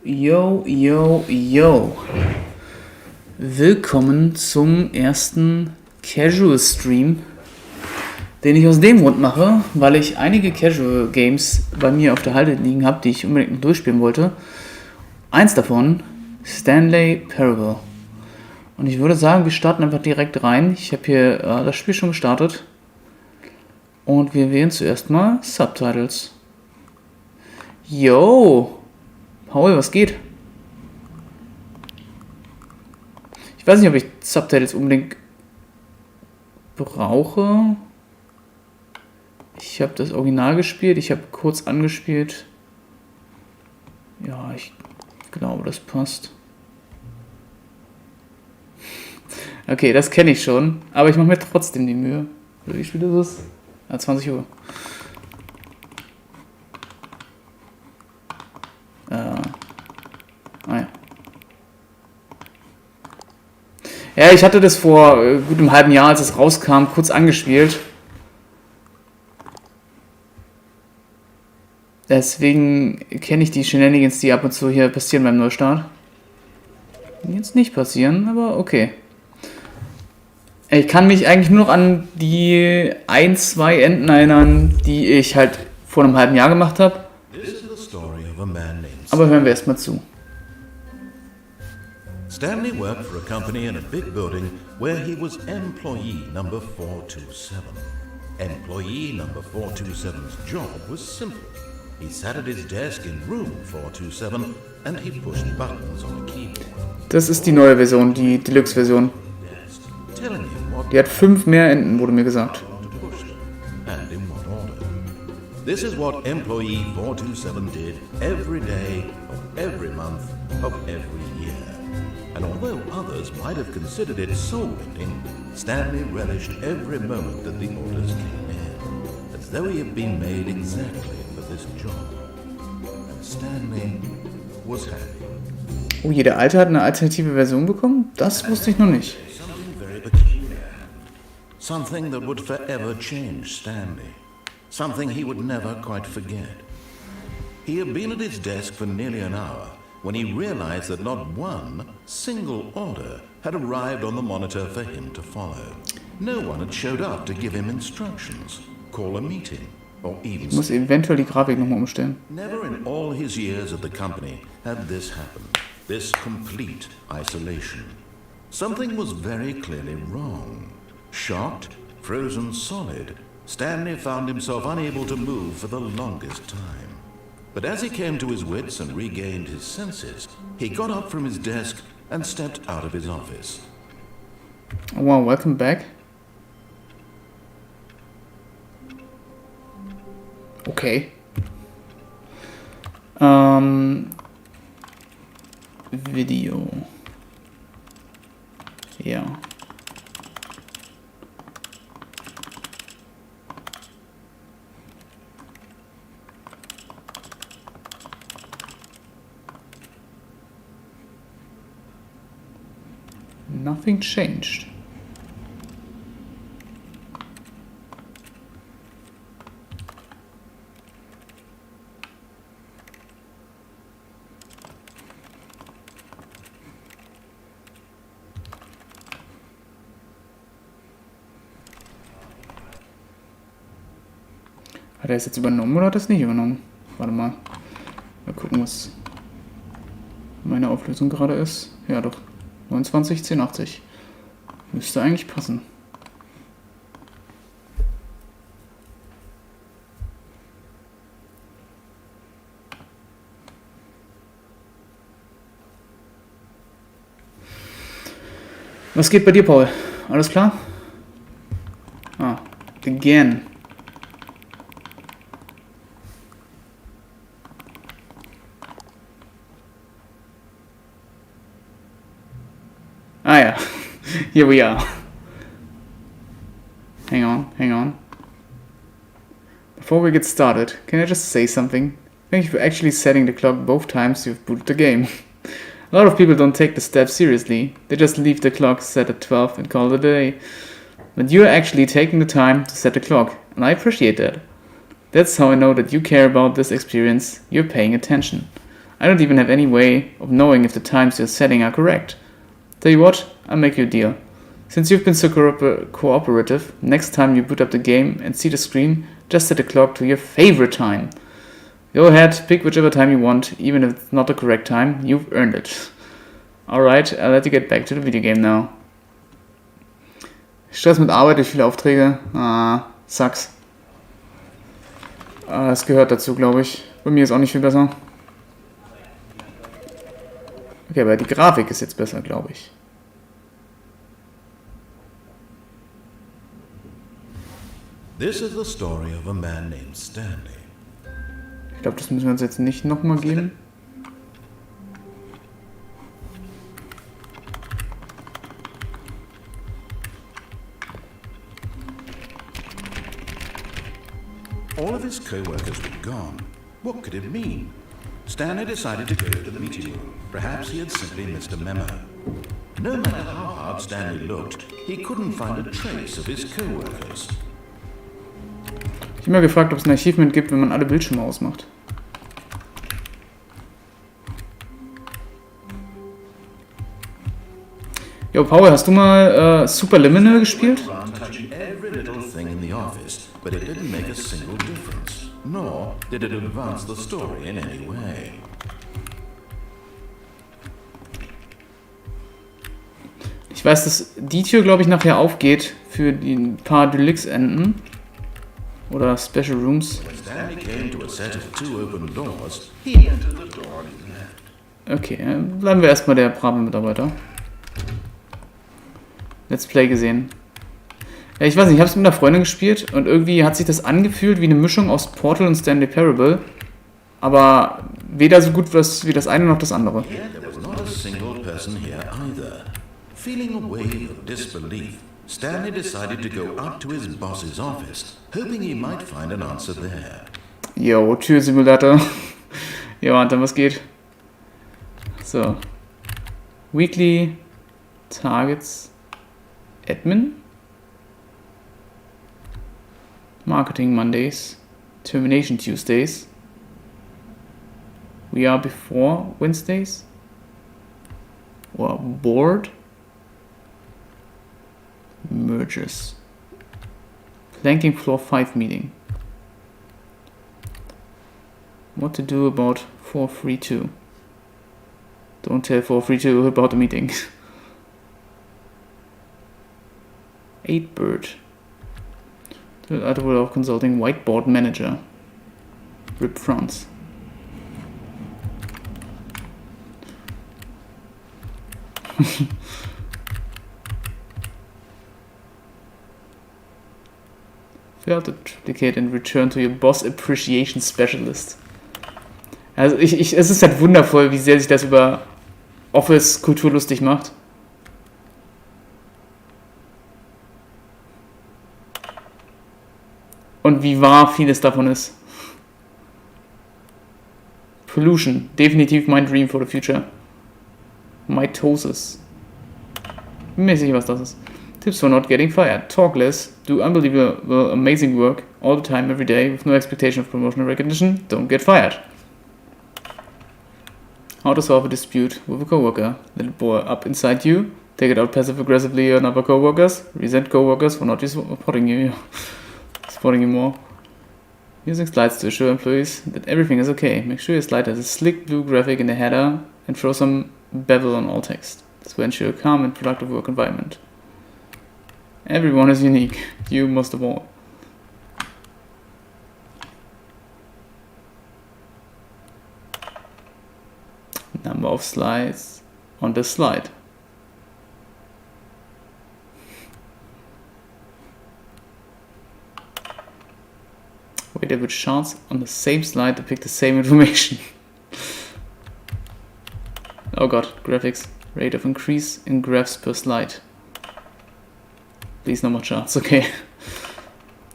Yo, yo, yo. Willkommen zum ersten Casual Stream, den ich aus dem Grund mache, weil ich einige Casual Games bei mir auf der Halde liegen habe, die ich unbedingt noch durchspielen wollte. Eins davon, Stanley Parable. Und ich würde sagen, wir starten einfach direkt rein. Ich habe hier das Spiel schon gestartet. Und wir wählen zuerst mal Subtitles. Yo! Paul, was geht? Ich weiß nicht, ob ich Subtitles unbedingt brauche. Ich habe das Original gespielt, ich habe kurz angespielt. Ja, ich glaube, das passt. Okay, das kenne ich schon, aber ich mache mir trotzdem die Mühe. Wie spät ist es? Ja, 20 Uhr. Ja. Ja, ich hatte das vor gut einem halben Jahr, als es rauskam, kurz angespielt. Deswegen kenne ich die Shenanigans, die ab und zu hier passieren beim Neustart. Jetzt nicht passieren, aber okay. Ich kann mich eigentlich nur noch an die 2 Enden erinnern, die ich halt vor einem halben Jahr gemacht habe. Aber hören wir erstmal zu. Stanley worked for a company in a big building where he was employee number 427. Employee number 427's job was simple. He sat at his desk in room 427 and he pushed buttons on a keyboard. Das ist die neue Version, die Deluxe-Version. Die hat 5 mehr Enden, wurde mir gesagt. And in what order. This is what employee 427 did every day of every month of every year. And although others might have considered it soul-rending, Stanley relished every moment that the orders came in, as though he had been made exactly for this job. And Stanley was happy. Oh, jeder Alte hat eine alternative Version bekommen? Das wusste ich noch nicht. Something very peculiar. Something that would forever change Stanley. Something he would never quite forget. He had been at his desk for nearly an hour when he realized that not one single order had arrived on the monitor for him to follow. No one had showed up to give him instructions, call a meeting, or even... Ich muss eventuell die Grafik nochmal umstellen. Never in all his years at the company had this happened, this complete isolation. Something was very clearly wrong. Shocked, frozen solid, Stanley found himself unable to move for the longest time. But as he came to his wits and regained his senses, he got up from his desk and stepped out of his office. Oh wow, welcome back. Okay. Video. Ja. Nothing changed. Hat er es jetzt übernommen oder hat er es nicht übernommen? Warte mal. Mal gucken, was meine Auflösung gerade ist. Ja doch. 29, 1080. Müsste eigentlich passen. Was geht bei dir, Paul? Alles klar? Ah, again. Ah ja, here we are. Hang on. Before we get started, can I just say something? Thank you for actually setting the clock both times you've booted the game. A lot of people don't take the step seriously. They just leave the clock set at 12 and call it a day. But you're actually taking the time to set the clock, and I appreciate that. That's how I know that you care about this experience, you're paying attention. I don't even have any way of knowing if the times you're setting are correct. Tell you what, I'll make you a deal. Since you've been so cooperative, next time you boot up the game and see the screen, just set the clock to your favorite time. Go ahead, pick whichever time you want, even if it's not the correct time, you've earned it. Alright, I'll let you get back to the video game now. Stress mit Arbeit durch viele Aufträge. Sucks. Das gehört dazu, glaube ich. Bei mir ist auch nicht viel besser. Okay, aber die Grafik ist jetzt besser, glaube ich. This is the story of a man named Stanley. Ich glaube, das müssen wir uns jetzt nicht nochmal geben. All of his co-workers were gone. What could it mean? Stanley decided to go to the meeting room. Perhaps he had simply missed a memo. No matter how hard Stanley looked, he couldn't find a trace of his co-workers. Ich habe mal gefragt, ob es ein Achievement gibt, wenn man alle Bildschirme ausmacht. Jo, Paul, hast du mal Superliminal gespielt? But it didn't make a single difference, nor did it advance the story in any way. Ich weiß, dass die Tür, glaube ich, nachher aufgeht für die paar Deluxe-Enden. Oder Special Rooms. Okay, bleiben wir erstmal der brave Mitarbeiter. Let's Play gesehen. Ja, ich weiß nicht, ich habe es mit einer Freundin gespielt und irgendwie hat sich das angefühlt wie eine Mischung aus Portal und Stanley Parable. Aber weder so gut wie das eine noch das andere. Feeling a wave of disbelief, Stanley decided to go up to his boss's office, hoping he might find an answer there. Yo, Türsimulator. Jo, Alter, was geht? So. Weekly Targets. Admin. Marketing Mondays. Termination Tuesdays. We are before Wednesdays. Or board. Mergers. Planking floor 5 meeting. What to do about 432? Don't tell 432 about the meeting. 8bird. Article of Consulting Whiteboard Manager. RIP France. Fail to duplicate and return to your Boss Appreciation Specialist. Also es ist halt wundervoll, wie sehr sich das über Office-Kultur lustig macht. Und wie wahr vieles davon ist. Pollution. Definitiv mein Dream for the future. Mitosis. Bin mir sicher, was das ist. Tips for not getting fired. Talk less. Do unbelievable, amazing work all the time, every day, with no expectation of promotion or recognition. Don't get fired. How to solve a dispute with a coworker. Let it boil up inside you. Take it out passive-aggressively on other coworkers. Resent coworkers for not supporting you more. Using slides to assure employees that everything is okay. Make sure your slide has a slick blue graphic in the header and throw some bevel on all text. This will ensure a calm and productive work environment. Everyone is unique, you most of all. Number of slides on the slide. Wait, which charts on the same slide depict the same information. Oh god, graphics. Rate of increase in graphs per slide. Please no more charts, okay.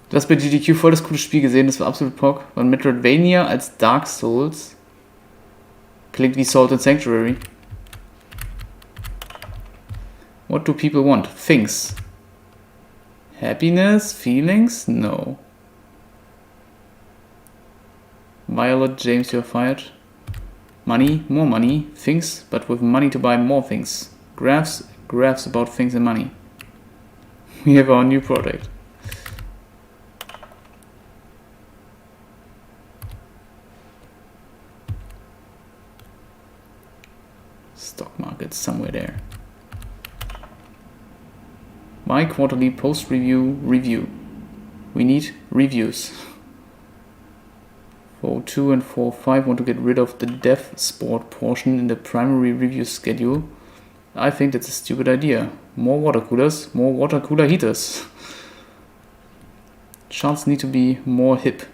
Du hast bei GDQ voll das coole Spiel gesehen, das war absolut Pock. Und Metroidvania als Dark Souls klingt wie Salt and Sanctuary. What do people want? Things. Happiness? Feelings? No. Violet, James, you're fired. Money, more money, things, but with money to buy more things. Graphs about things and money. We have our new product. Stock market somewhere there. My quarterly post review. We need reviews. 402 and 405 want to get rid of the dev sport portion in the primary review schedule. I think that's a stupid idea. More water coolers, more water cooler heaters. Charts need to be more hip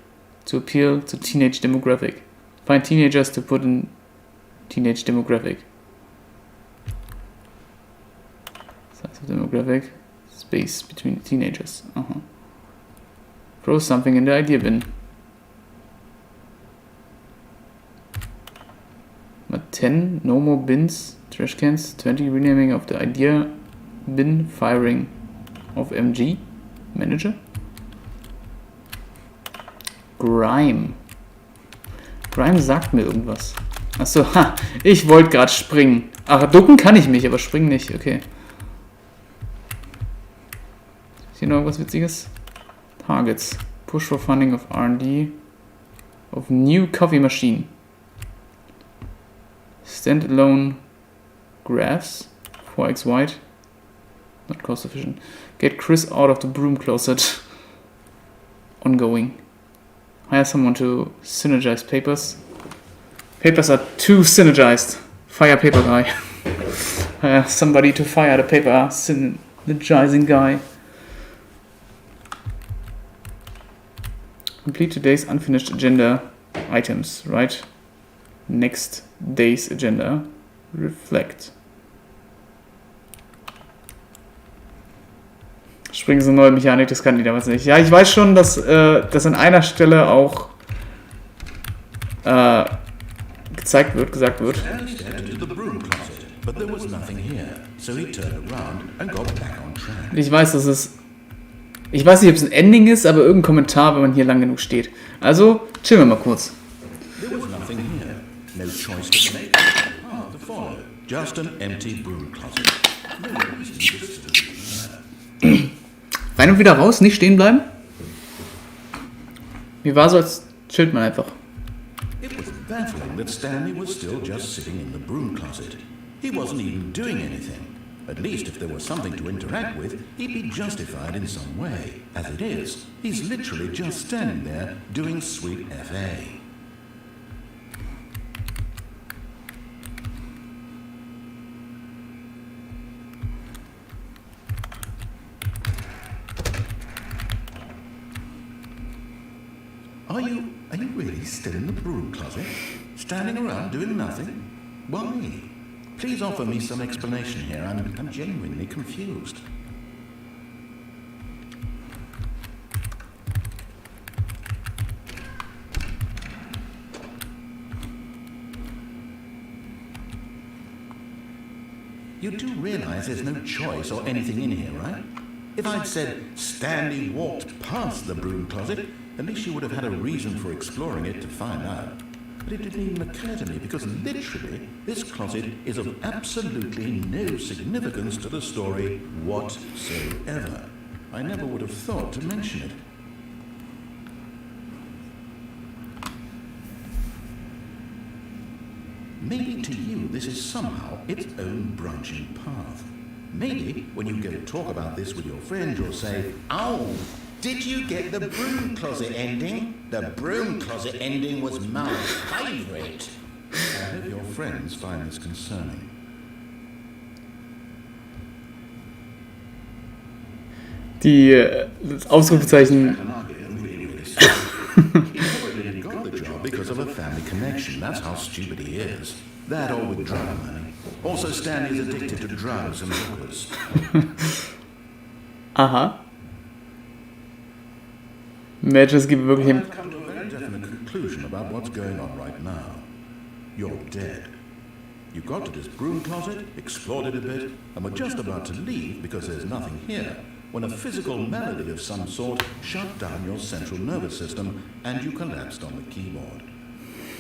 to appeal to teenage demographic. Find teenagers to put in teenage demographic. Size of demographic. Space between teenagers. Throw something in the idea bin. But 10, no more bins, trash cans, 20, renaming of the idea bin, firing of MG, Manager. Grime sagt mir irgendwas. Achso, ich wollte gerade springen. Ach, ducken kann ich mich, aber springen nicht, okay. Ist hier noch irgendwas Witziges? Targets. Push for funding of R&D of new coffee machine. Standalone graphs, 4x wide, not cost efficient. Get Chris out of the broom closet. Ongoing. Hire someone to synergize papers. Papers are too synergized. Fire paper guy. Hire somebody to fire the paper synergizing guy. Complete today's unfinished agenda items, right? Next day's agenda. Reflect. Springen ist eine neue Mechanik, das kann die damals nicht. Ja, ich weiß schon, dass das an einer Stelle auch gesagt wird. Ich weiß, dass es... Ich weiß nicht, ob es ein Ending ist, aber irgendein Kommentar, wenn man hier lang genug steht. Also, chillen wir mal kurz. Rein und wieder raus, nicht stehen bleiben. Mir war so, als chillt man einfach. It was baffling that Stanley was still just sitting in the broom closet. He wasn't even doing anything. At least if there was something to interact with, he'd be justified in some way. As it is, he's literally just standing there doing sweet FA. Are you really still in the broom closet? Standing around doing nothing? Why? Please offer me some explanation here. I'm genuinely confused. You do realize there's no choice or anything in here, right? If I'd said Stanley walked past the broom closet, at least you would have had a reason for exploring it to find out. But it didn't even occur to me because literally this closet is of absolutely no significance to the story whatsoever. I never would have thought to mention it. Maybe to you this is somehow its own branching path. Maybe when you go to talk about this with your friend you'll say, "Oh, did you get the broom closet ending? The broom closet ending was my favourite." I hope your friends find this concerning. Die Ausrufezeichen. He got the job because of a family connection. That's how stupid he is. That or with drug money. Also, Stanley is addicted to drugs and hookers. Aha. Matches gibt wirklich... I've come to a very definite conclusion about what's going on right now. You're dead. You got to this broom closet, explored it a bit, and were just about to leave because there's nothing here, when a physical malady of some sort shut down your central nervous system and you collapsed on the keyboard.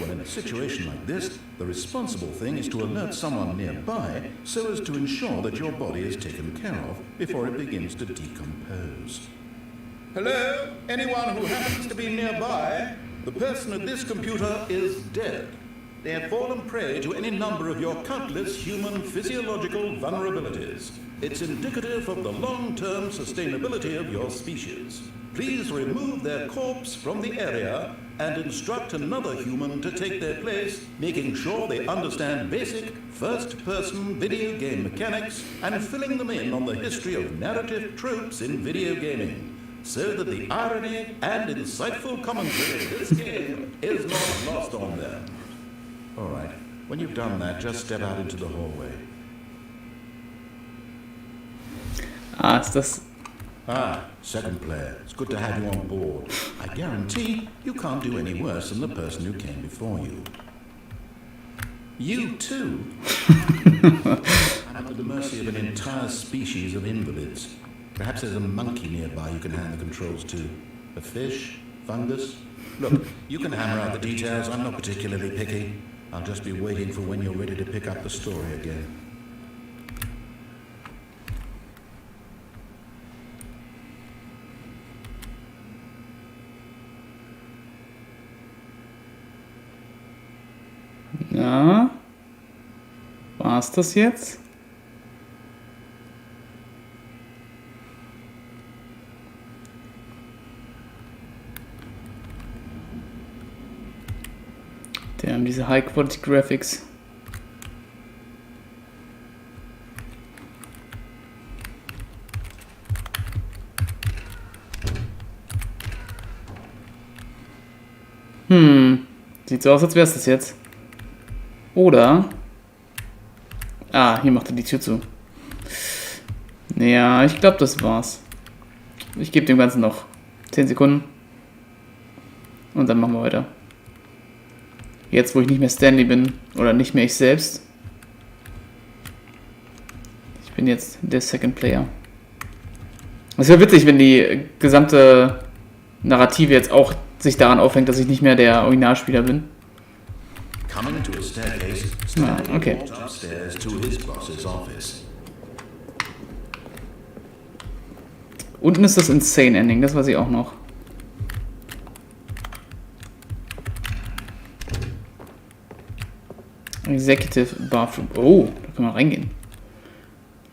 Well, in a situation like this, the responsible thing is to alert someone nearby so as to ensure that your body is taken care of before it begins to decompose. Hello? Anyone who happens to be nearby? The person at this computer is dead. They have fallen prey to any number of your countless human physiological vulnerabilities. It's indicative of the long-term sustainability of your species. Please remove their corpse from the area and instruct another human to take their place, making sure they understand basic first-person video game mechanics and filling them in on the history of narrative tropes in video gaming, so that the irony and insightful commentary of this game is not lost on them. All right, when you've done that, just step out into the hallway. Ist das... Second player. It's good to have you on board. I guarantee you can't do any worse than the person who came before you. You too? I'm at the mercy of an entire species of invalids. Perhaps there's a monkey nearby you can hand the controls to. A fish? Fungus? Look, you can hammer out the details. I'm not particularly picky. I'll just be waiting for when you're ready to pick up the story again. Na? War's das jetzt? Damn, diese High-Quality Graphics. Sieht so aus, als wäre es das jetzt. Oder... hier macht er die Tür zu. Ja, ich glaube, das war's. Ich gebe dem Ganzen noch 10 Sekunden. Und dann machen wir weiter. Jetzt, wo ich nicht mehr Stanley bin. Oder nicht mehr ich selbst. Ich bin jetzt der Second Player. Es wäre witzig, wenn die gesamte Narrative jetzt auch sich daran aufhängt, dass ich nicht mehr der Originalspieler bin. Okay. Unten ist das Insane Ending, das weiß ich auch noch. Executive Bathroom. Oh, da kann man reingehen.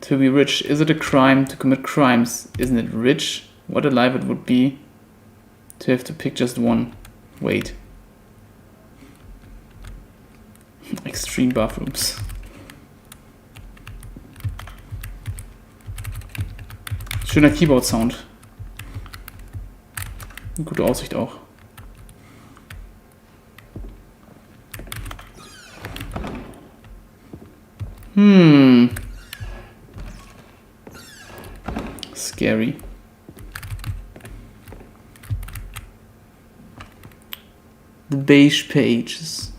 To be rich. Is it a crime to commit crimes? Isn't it rich? What a life it would be to have to pick just one. Wait. Extreme Bathrooms. Schöner Keyboard-Sound. Gute Aussicht auch. Scary. The beige pages.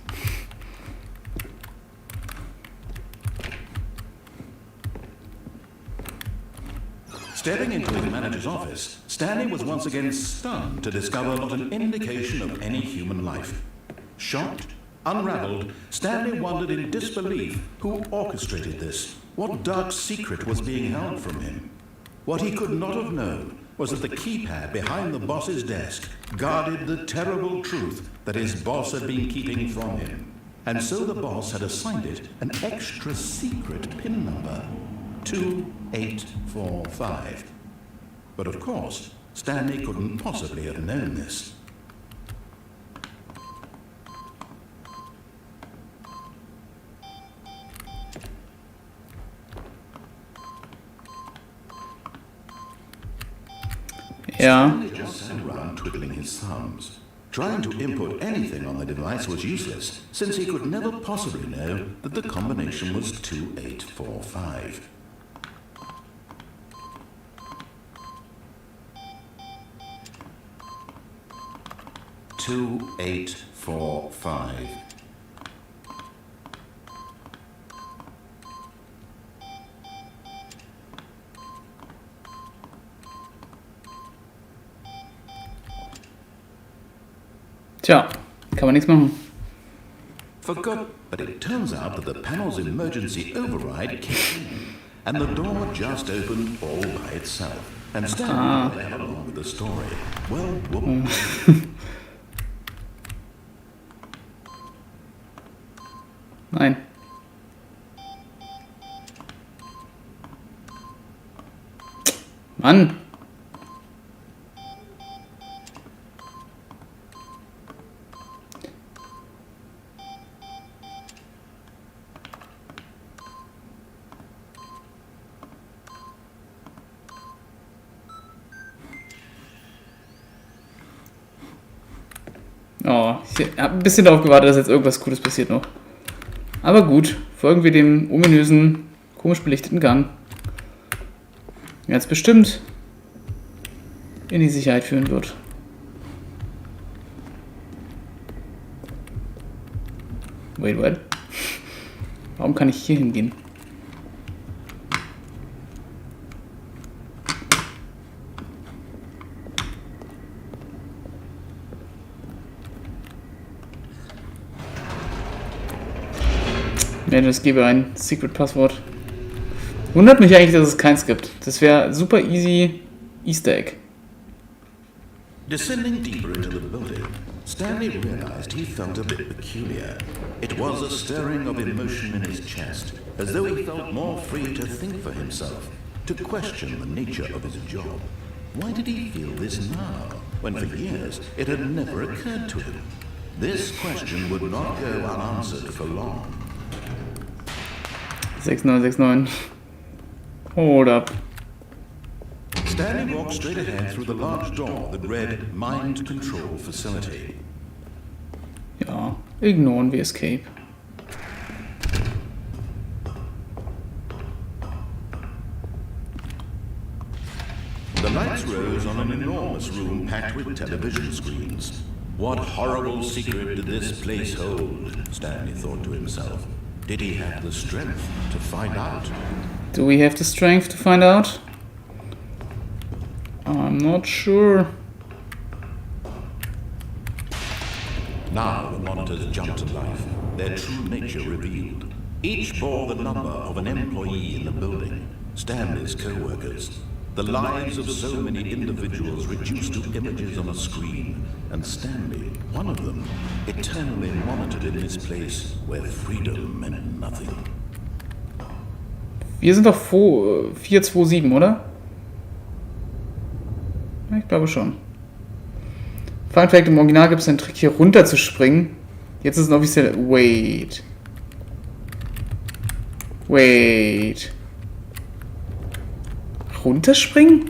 Stepping into his manager's office, Stanley was once again stunned to discover not an indication of any human life. Shocked, unraveled, Stanley wondered in disbelief who orchestrated this, what dark secret was being held from him. What he could not have known was that the keypad behind the boss's desk guarded the terrible truth that his boss had been keeping from him. And so the boss had assigned it an extra secret PIN number. 2845. But of course, Stanley couldn't possibly have known this. Yeah. Stanley just sat around twiddling his thumbs. Trying to input anything on the device was useless, since he could never possibly know that the combination was 2845. 2845. Tja, kann man nichts machen. But it turns out that the panel's emergency override kicked in, and the door just opened all by itself. And Stanley went along with the story. Well, whoop. Nein. Mann. Oh, ich habe ein bisschen darauf gewartet, dass jetzt irgendwas Cooles passiert noch. Aber gut, folgen wir dem ominösen, komisch belichteten Gang. Jetzt bestimmt in die Sicherheit führen wird. Wait, what? Warum kann ich hier hingehen? Ja, es gebe ein Secret-Passwort. Wundert mich eigentlich, dass es keins gibt. Das wäre super easy Easter Egg. Descending deeper into the building, Stanley realized he felt a bit peculiar. It was a stirring of emotion in his chest, as though he felt more free to think for himself, to question the nature of his job. Why did he feel this now, when for years it had never occurred to him? This question would not go unanswered for long. 6969. Hold up. Stanley walked straight ahead through the large door that read Mind Control Facility. Ja, ignoren wir Escape. The lights rose on an enormous room packed with television screens. What horrible secret did this place hold? Stanley thought to himself. Did he have the strength to find out? Do we have the strength to find out? I'm not sure. Now the monitors jumped to life, their true nature revealed. Each bore the number of an employee in the building, Stanley's co-workers. The lives of so many individuals reduced to images on a screen, and Stanley, one of them, eternally monitored in this place where freedom meant nothing. Wir sind doch 427, oder? Ja, ich glaube schon. Fun Fact, im Original gibt es einen Trick, hier runter zu springen. Jetzt ist es ein offiziell... Wait. Runterspringen?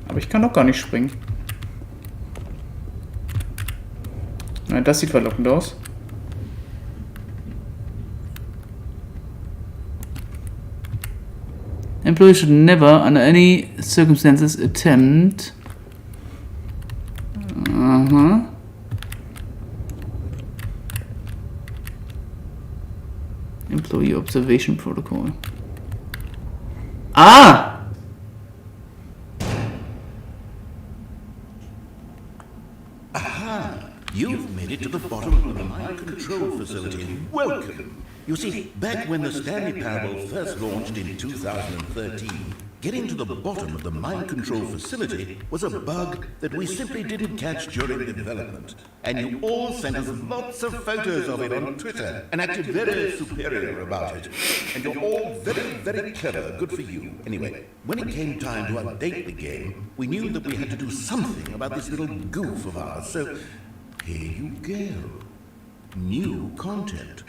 Aber ich kann doch gar nicht springen. Nein, das sieht verlockend aus. Employees should never, under any circumstances, attempt... Aha. Employee Observation Protocol. Ah! Aha! You've made it to the bottom of the mind control facility. Welcome! You see, back when the Stanley Parable first launched in 2013, getting to the bottom of the mind control facility was a bug that we simply didn't catch during development. And you all sent us lots of photos of it on Twitter and acted very superior about it. And you're all very, very clever. Good for you. Anyway, when it came time to update the game, we knew that we had to do something about this little goof of ours. So, here you go. New content.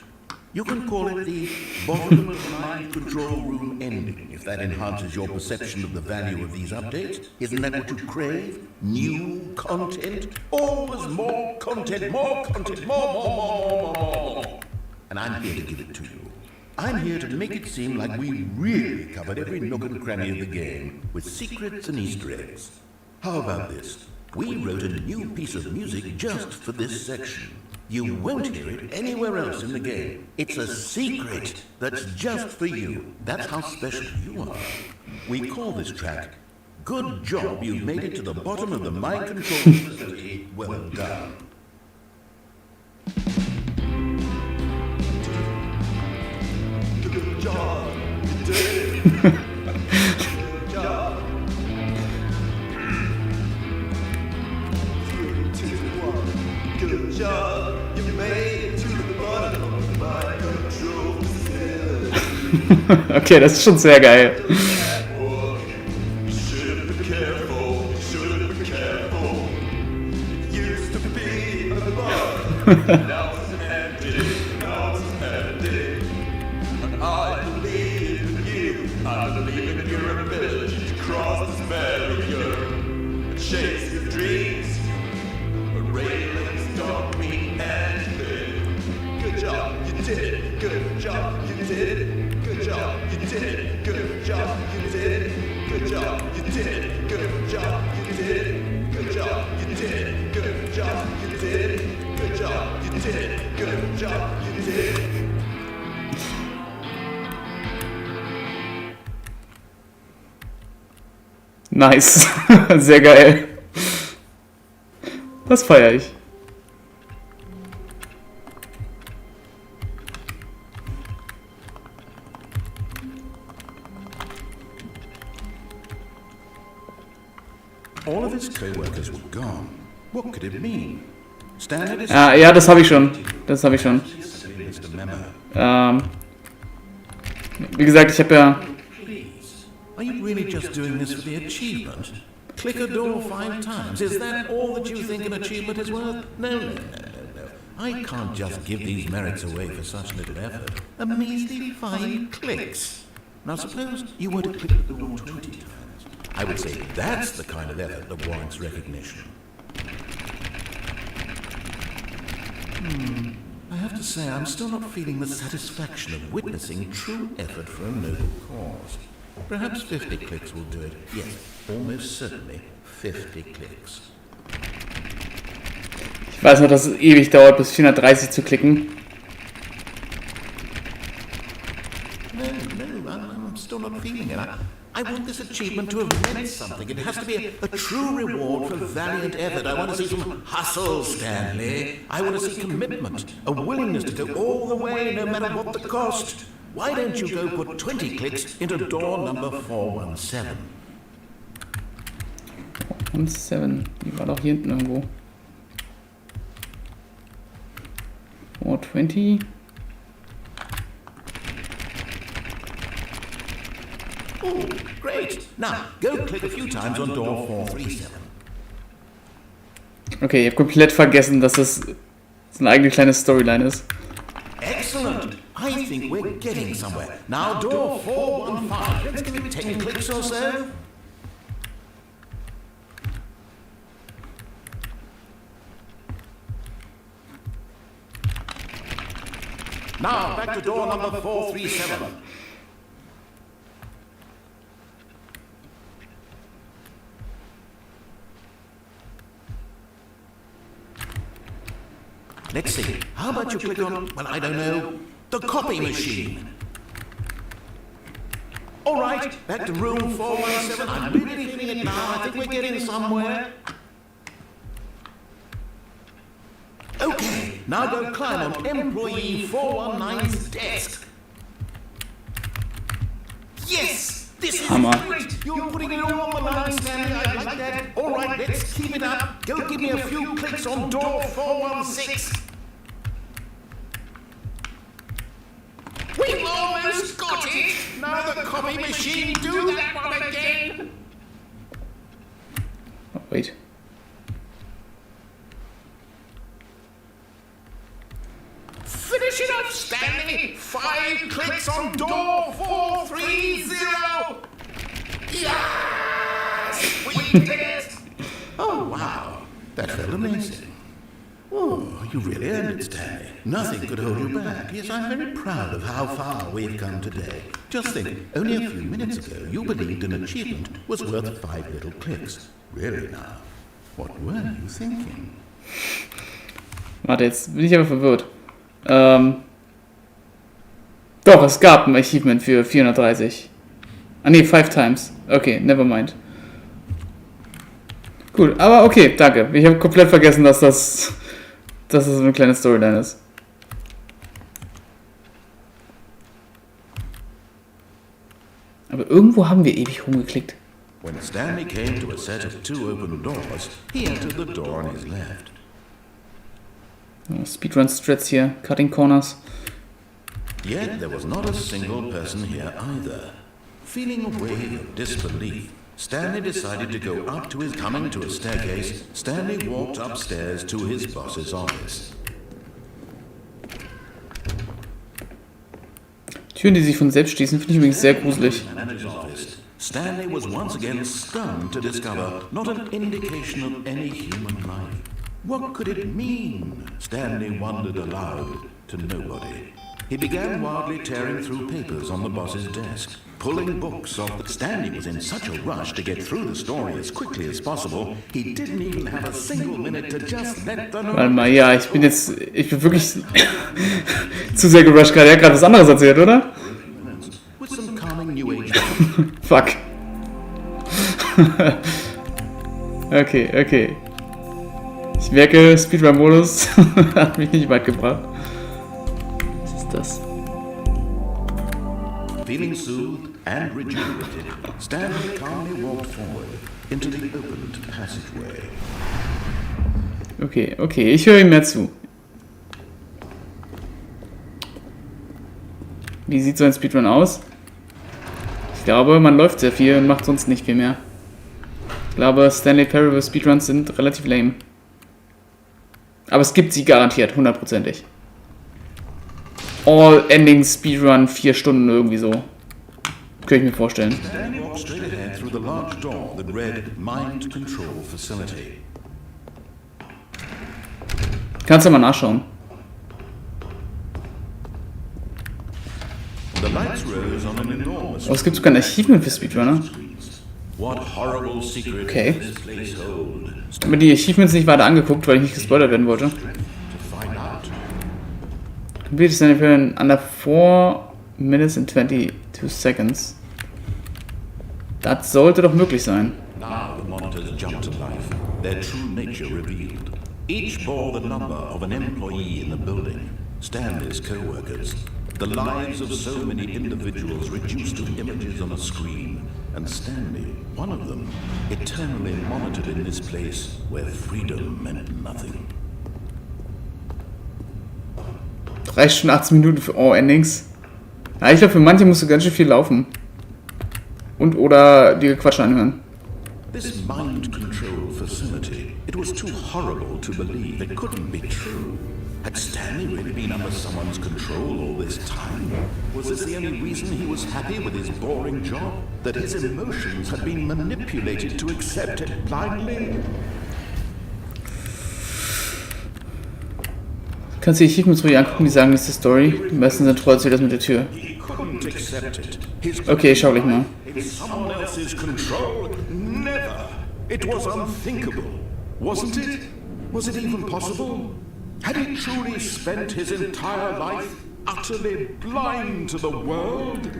You can call it the bottom of the mind control room ending, if that enhances your perception of the value of these updates. Isn't that what you crave? New content? Always more content, more content, more. And I'm here to give it to you. I'm here to make it seem like we really covered every nook and cranny of the game, with secrets and Easter eggs. How about this? We wrote a new piece of music just for this section. You won't hear it anywhere else in the game. It's a secret that's just for you. That's how special you are. We call this track, Good Job You've Made It to the Bottom of the Mind Control Facility. Well done. Okay, das ist schon sehr geil. Nice. Sehr geil. Das feiere ich. All of his co-workers were gone. What could it mean? Stanley Ja, das habe ich schon. Das habe ich schon. Wie gesagt, ich habe ja... Are you really just doing this for the achievement? Click a door 5 times. Is that all that you think an achievement is worth? No. I can't just give these merits away for such little effort. A measly 5 clicks. Now suppose you were to click the door 20 times. I would say that's the kind of effort that warrants recognition. I have to say, I'm still not feeling the satisfaction of witnessing true effort for a noble cause. Perhaps 50 clicks will do it. Yes, almost certainly 50 clicks. Ich weiß nur, dass es ewig dauert, bis 430 zu klicken. No, I'm still not feeling it. I want this achievement to have meant something. It has to be a true reward for valiant effort. I want to see some hustle, Stanley. I want to see commitment, a willingness to go all the way, no matter what the cost. Why don't you go put 20 clicks into door number 417? 417, die war doch hier hinten irgendwo. 420. Oh, great. Now, go click a few times on door 437. Okay, ich habe komplett vergessen, dass das so eine eigene kleine Storyline ist. Excellent. I think we're getting somewhere. Now, door 415. Let's give it 10 clicks or so. Now, back to door number 437. Let's see. How about you click on, well, I don't know, the copy machine? All right, back to room 417. I'm really feeling it now. I think we're getting somewhere. Okay, now go climb on employee 419's desk. Yes! This is Hammer. great! You're putting it all on the line, Stanley. I like that. All right, let's keep it up. Go give me a few clicks on door 416. We've almost got it! Now the copy machine, do that one again! Oh, wait. Finish it off, Stanley! 5 clicks on door 430! Yes! We did it! Oh, wow. That felt amazing. Oh, you really earned it, Stanley. Nothing could hold you back. Yes, I'm very proud of how far we've come today. Just think, only a few minutes ago, you believed an achievement was worth 5 little clicks. Really now, what were you thinking? Warte, jetzt bin ich aber verwirrt. Doch, es gab ein Achievement für 430. Ah ne, 5 times. Okay, never mind. Cool, aber okay, danke. Ich habe komplett vergessen, dass das so eine kleine Storyline ist. Aber irgendwo haben wir ewig rumgeklickt. When Stanley came to a set of 2 open doors, he entered the door on his left. Speedrun-Strats hier, Cutting Corners. Yet there was not a single person here either. Feeling a wave of disbelief, Stanley decided to go up to his coming to a staircase. Stanley walked upstairs to his boss's office. Türen, die sich von selbst schließen, finde ich übrigens sehr gruselig. Stanley was once again stunned to discover not an indication of any human life. What could it mean? Stanley wondered aloud to nobody. He began wildly tearing through papers on the boss's desk, pulling books off. Stanley was in such a rush to get through the story as quickly as possible, he didn't even have a single minute to just let the... Warte mal, ja, ich bin wirklich zu sehr gerusht gerade. Er hat gerade was anderes erzählt, oder? With some calming new age... Fuck. Okay. Ich merke, Speedrun-Modus hat mich nicht weit gebracht. Was ist das? Feeling soothed and rejuvenated, Stanley calmly walked forward into the opened passageway. Okay, ich höre ihm mehr zu. Wie sieht so ein Speedrun aus? Ich glaube, man läuft sehr viel und macht sonst nicht viel mehr. Ich glaube, Stanley Parable Speedruns sind relativ lame. Aber es gibt sie garantiert, 100%ig. All-Ending Speedrun, 4 Stunden irgendwie so. Könnte ich mir vorstellen. Stanley walked straight ahead through the large door that read Mind Control Facility. Kannst du mal nachschauen. The lights rose on an enormous... Oh, es gibt sogar ein Achievement für Speedrunner. What horrible secret Okay. does this place hold? Ich habe mir die Achievements nicht weiter angeguckt, weil ich nicht gespoilert werden wollte. To find out. Complete Stanley Parable in under 4 minutes and 22 seconds. Das sollte doch möglich sein. Now the monitors jumped to life, their true nature revealed. Each bore the number of an employee in the building, Stanley's co-workers. The lives of so many individuals reduced to images on a screen, and Stanley, one of them, eternally monitored in this place where freedom meant nothing. 3 Stunden 18 Minuten für All-Endings. Ja, ich glaube, für manche musst du ganz schön viel laufen. Und oder die Quatsch anhören. This mind control facility, it was too horrible to believe. It couldn't be true. Had Stanley really been under someone's control all this time? Was this the only reason he was happy with his boring job? That his emotions had been manipulated to accept it blindly? Kannst du die Achievements ruhig angucken, die sagen, das ist die Story. Die meisten sind trotzdem wie das mit der Tür. He couldn't accept it. His Okay, ich schau gleich mal. in someone else's control? Never. It was unthinkable. Wasn't it? Was it even possible? Had he truly spent his entire life utterly blind to the world?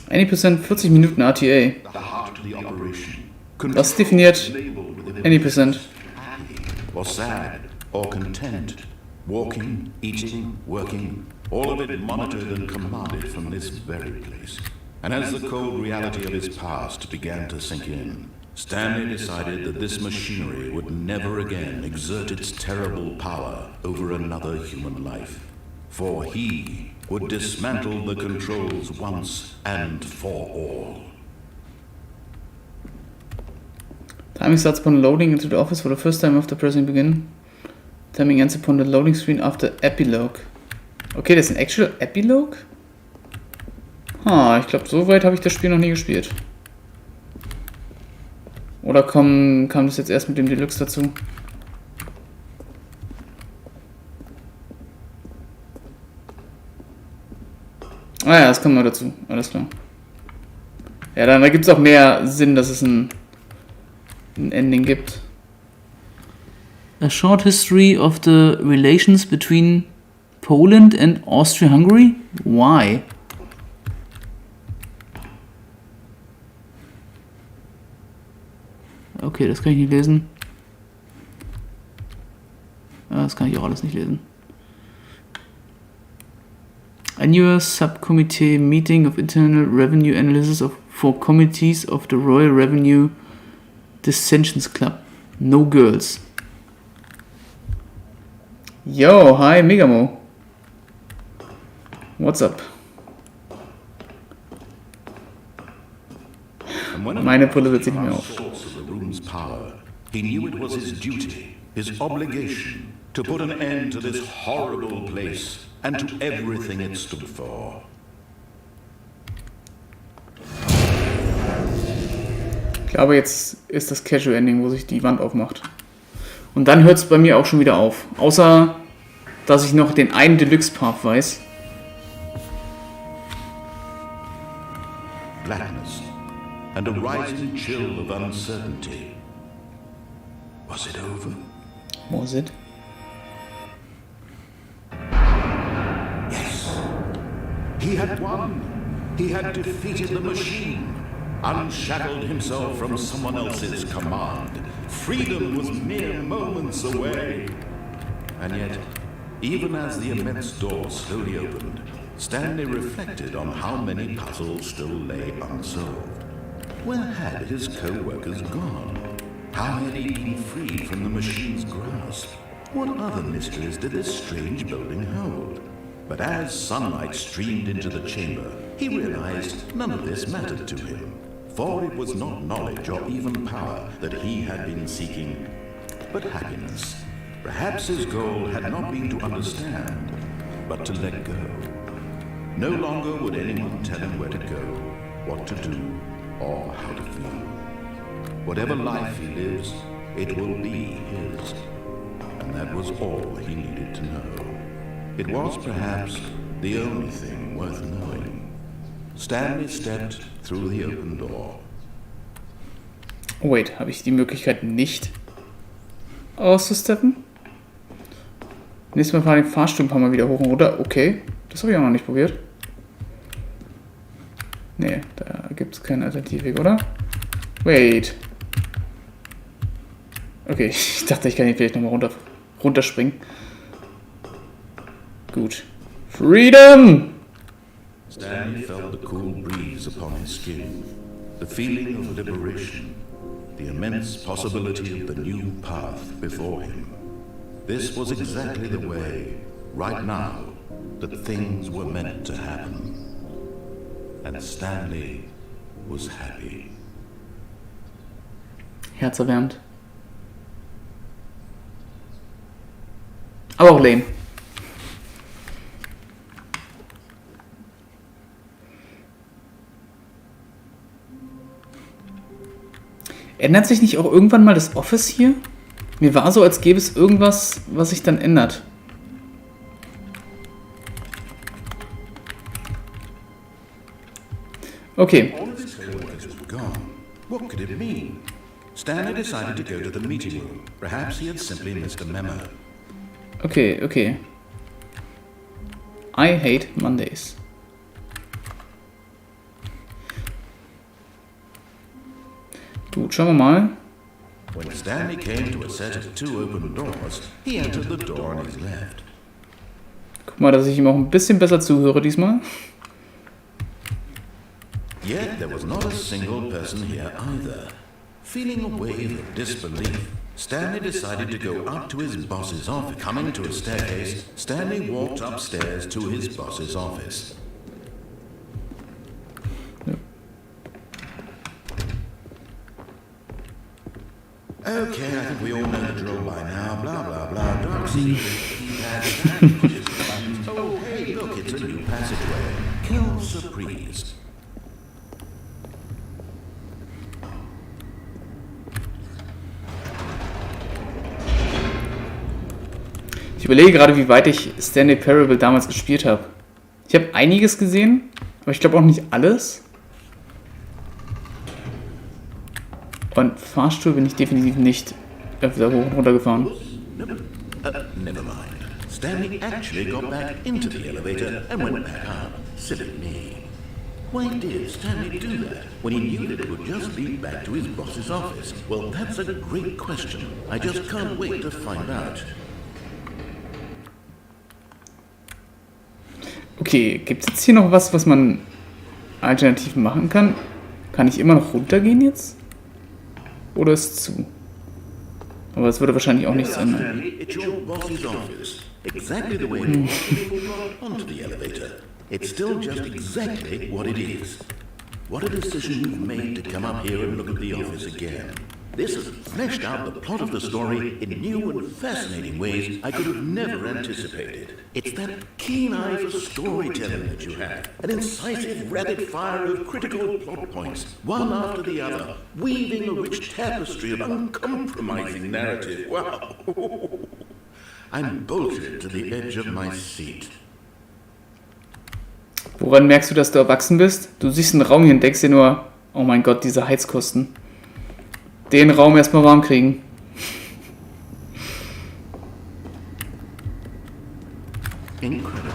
80% 40 Minuten RTA. The heart of the operation. Was definiert Labeled with 80%? or sad, or content, walking, eating, working, all of it monitored and commanded from this very place. And as the cold reality of his past began to sink in, Stanley decided that this machinery would never again exert its terrible power over another human life. For he would dismantle the controls once and for all. Timing starts upon loading into the office for the first time after pressing begin. Timing ends upon the loading screen after epilogue. Okay, das ist ein actual Epilogue? Ich glaube, so weit habe ich das Spiel noch nie gespielt. Oder kam das jetzt erst mit dem Deluxe dazu? Ah ja, das kommt noch dazu. Alles klar. Ja, dann da gibt es auch mehr Sinn, dass es ein Ending gibt. A short history of the relations between Poland and Austria-Hungary? Why? Okay, das kann ich nicht lesen. Das kann ich auch alles nicht lesen. Annual Subcommittee Meeting of Internal Revenue Analysis for Committees of the Royal Revenue Dissensions Club. No Girls. Yo, hi Megamo. What's up? Meine Pulle wird sich nicht mehr auf. He knew it was his duty, his obligation, to put an end to this horrible place and to everything it stood for. Ich glaube, jetzt ist das Casual Ending, wo sich die Wand aufmacht. Und dann hört es bei mir auch schon wieder auf. Außer, dass ich noch den einen Deluxe-Part weiß. Blackness and a rising chill of uncertainty. Was it over? Was it? Yes. He had won. He had defeated the machine. Unshackled himself from someone else's command. Freedom was mere moments away. And yet, even as the immense door slowly opened, Stanley reflected on how many puzzles still lay unsolved. Where had his co-workers gone? How had he been freed from the machine's grasp? What other mysteries did this strange building hold? But as sunlight streamed into the chamber, he realized none of this mattered to him. For it was not knowledge or even power that he had been seeking, but happiness. Perhaps his goal had not been to understand, but to let go. No longer would anyone tell him where to go, what to do, or how to feel. Whatever life he lives, it will be his. And that was all he needed to know. It was perhaps the only thing worth knowing. Stanley stepped through the open door. Oh wait, habe ich die Möglichkeit nicht auszusteppen? Nächstes Mal fahren den Fahrstuhl ein paar Mal wieder hoch und runter. Okay, das habe ich auch noch nicht probiert. Nee, da gibt es keinen Alternativweg, oder? Wait. Okay, ich dachte, ich kann hier vielleicht nochmal runterspringen. Gut. Freedom! Stanley felt the cool breeze upon his skin, the feeling of liberation, the immense possibility of the new path before him. This was exactly the way, right now, that things were meant to happen. And Stanley was happy. Herzerwärmend. Aber auch lame. Ändert sich nicht auch irgendwann mal das Office hier? Mir war so, als gäbe es irgendwas, was sich dann ändert. Okay. All of his co-workers were gone. What could it mean? Stanley decided to go to the meeting room. Perhaps he had simply missed a memo. Okay, okay. I hate Mondays. Gut, schauen wir mal. When Stanley came to a set of two open doors, he entered the door on his left. Guck mal, dass ich ihm auch ein bisschen besser zuhöre diesmal. Yet there was not a single person here either. Feeling a wave of disbelief, Stanley decided to go up to his boss's office. Coming to a staircase, Stanley walked upstairs to his boss's office. Okay, I think we all know the drill by now. Blah, blah, blah. Dark secret. Oh, hey, look, it's a new passageway. Kill surprise. Ich überlege gerade, wie weit ich Stanley Parable damals gespielt habe. Ich habe einiges gesehen, aber ich glaube auch nicht alles. Und Fahrstuhl bin ich definitiv nicht öfter hoch und runter gefahren. Never mind. Stanley actually got back into the elevator and went back up. Silly me. Why did Stanley do that when he knew that it would just lead back to his boss's office? Well, that's a great question. I just can't wait to find out. Okay, gibt es jetzt hier noch was man alternativ machen kann? Kann ich immer noch runtergehen jetzt? Oder ist es zu? Aber das würde wahrscheinlich auch nichts ändern. It's your boss's office. Exactly the way it was before you got onto the elevator. It's still just exactly what it is. What a decision you've made to come up here and look at the office again. This has fleshed out the plot of the story in new and fascinating ways I could have never anticipated. It's that keen eye for storytelling that you have, an incisive rapid fire of critical plot points, one after the other, weaving a rich tapestry of uncompromising narrative. Wow! I'm bolted to the edge of my seat. Woran merkst du, dass du erwachsen bist? Du siehst einen Raum hier und denkst dir nur, oh mein Gott, diese Heizkosten. Den Raum erstmal warm kriegen. Incredible.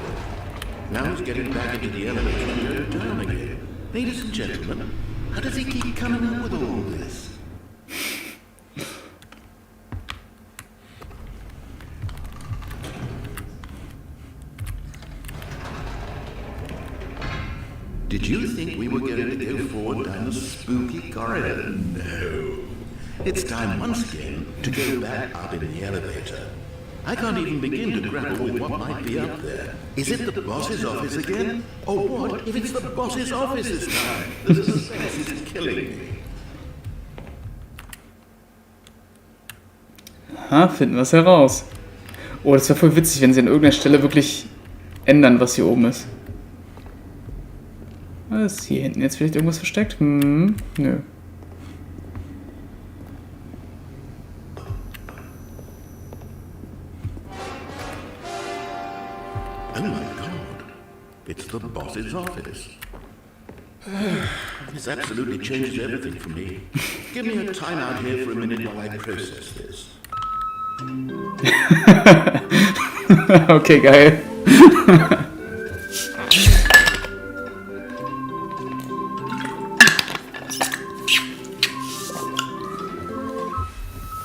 Now he's getting back into the elevator and going down again. Ladies and gentlemen, how does he keep coming up with all this? Did you think we were going to go forward down the spooky corridor? No. It's time once again to go back up in the elevator. I can't even begin to grapple with what might be up there. Is it the boss's office again? Or what if it's the boss's office this time? The suspense is killing me. Ha, finden wir es heraus. Oh, das wäre voll witzig, wenn sie an irgendeiner Stelle wirklich ändern, was hier oben ist. Ist hier hinten jetzt vielleicht irgendwas versteckt? Nö. Oh my God, it's the boss's office. This absolutely changes everything for me. Give me a time out here for a minute while I process this. Okay, geil.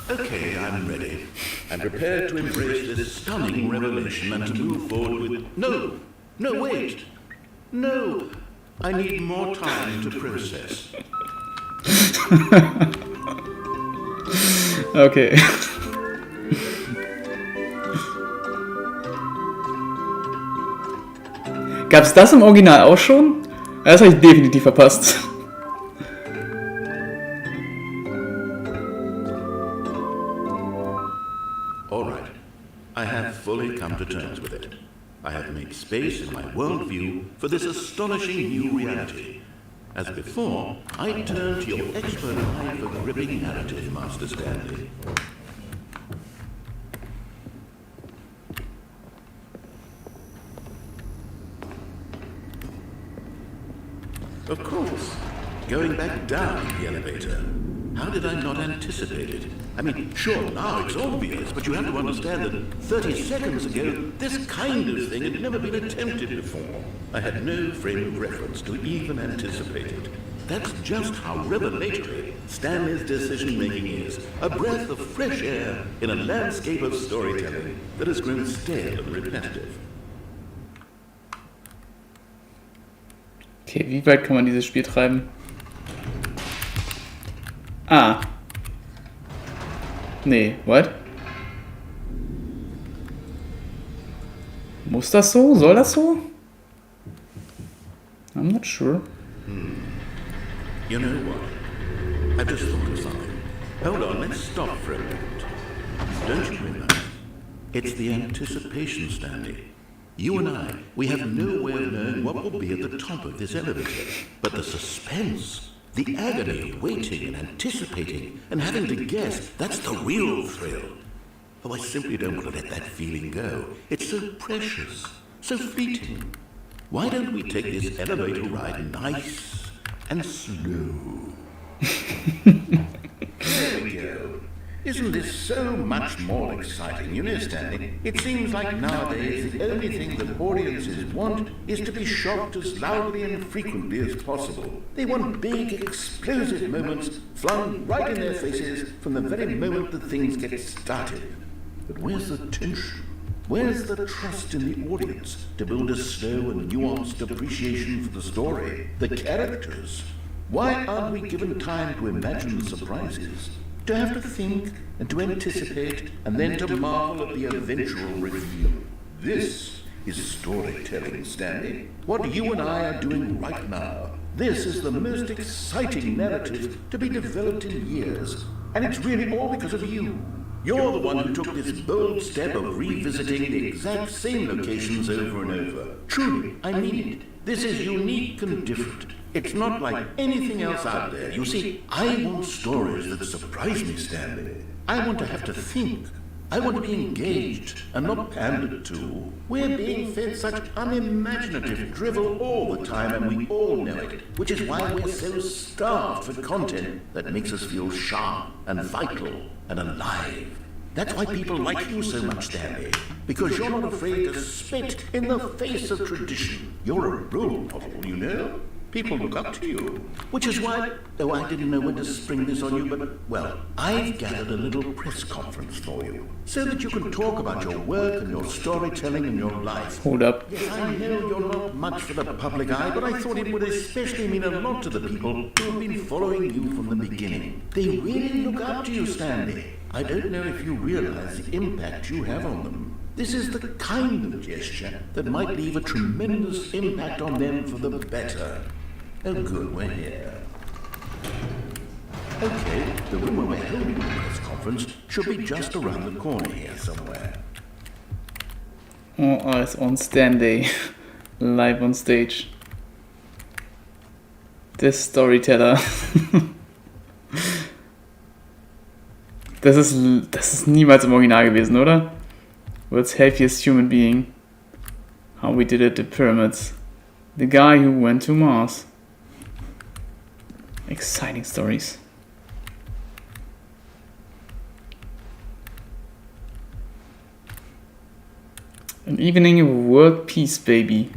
Okay, I'm ready. I'm prepared to embrace this stunning revelation and to move forward with... No, wait. No, I need more time to process. Okay. Gab's das im Original auch schon? Das habe ich definitiv verpasst. All right, I have fully come to terms with it. I have made space in my worldview for this astonishing new reality. As before, I turn to your expert eye for gripping narrative, Master Stanley. Of course, going back down the elevator. How did I not anticipate it? I mean, sure, now it's obvious, but you have to understand that 30 seconds ago, this kind of thing had never been attempted before. I had no frame of reference to even anticipate it. That's just how revelatory Stanley's decision-making is. A breath of fresh air in a landscape of storytelling that has grown stale and repetitive. Okay, wie weit kann man dieses Spiel treiben? Ah. Nee, what? Muss das so? Soll das so? I'm not sure. You know what? I've just thought of something. Hold on, let's stop for a moment. Don't you realize? It's the anticipation, Stanley. You and I, we have no way of knowing what will be at the top of this elevator. But the suspense, the agony of waiting and anticipating and having to guess, that's the real thrill. Oh, I simply don't want to let that feeling go. It's so precious, so fleeting. Why don't we take this elevator ride nice and slow? There we go. Isn't this so much more exciting? You know, Stanley, it seems like nowadays the only thing that audiences want is to be shocked as loudly and frequently as possible. They want big, explosive moments flung right in their faces from the very moment that things get started. But where's the tension? Where's the trust in the audience to build a slow and nuanced appreciation for the story, the characters? Why aren't we given time to imagine the surprises, to have to think and to anticipate and then to marvel at the eventual reveal? This is storytelling, Stanley. What you and I are doing right now. This is the most exciting narrative to be developed in years, and it's really all because of you. You're the one who took this bold step of revisiting the exact same locations over and over. Truly, I mean it. This is unique and different. It's not like anything else out there. You see, I want stories that surprise me, Stanley. I want to have to think. I want to be engaged and not pandered to. We're being fed such unimaginative drivel all the time, and we all know it, which is why we're so starved for content that makes us feel sharp and vital and alive. That's why people like you so much, Stanley, because you're not afraid to spit in the face of tradition. You're a role model, you know? People look up to you. Which is why, though I didn't know when to spring this on you, but, well, I've gathered a little press conference for you, so that you can talk about your work and your storytelling and your life. Hold up. Yes, I know you're not much for the public eye, but I thought it would especially mean a lot to the people who have been following you from the beginning. They really look up to you, Stanley. I don't know if you realize the impact you have on them. This is the kind of gesture that might leave a tremendous impact on them for the better. Oh good, we're here. Okay, the room where we're holding the press conference should be just around the corner here somewhere. All eyes on Stanley, live on stage. The storyteller. Das ist niemals im Original gewesen, oder? World's healthiest human being. How we did it, the pyramids. The guy who went to Mars. Exciting stories. An evening of world peace, baby.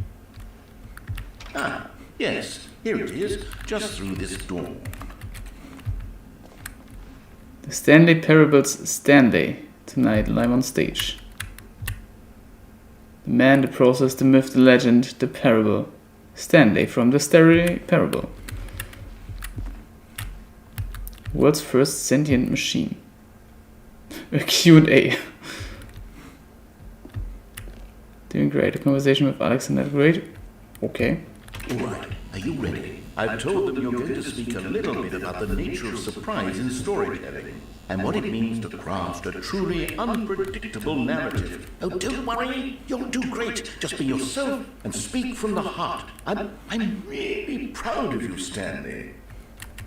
Ah, yes, here it is, just through this door. The Stanley Parables Stanley, tonight live on stage. The man, the process, the myth, the legend, the parable. Stanley from the Stanley Parable. World's first sentient machine. A Q&A. Doing great. A conversation with Alexander the Great. Okay. All right, are you ready? I've told them you're going to speak a little bit about the nature of surprise in storytelling and what it means to craft a truly unpredictable narrative. Oh, don't worry, you'll do great. Just be yourself and speak from the heart. I'm really proud of you, Stanley.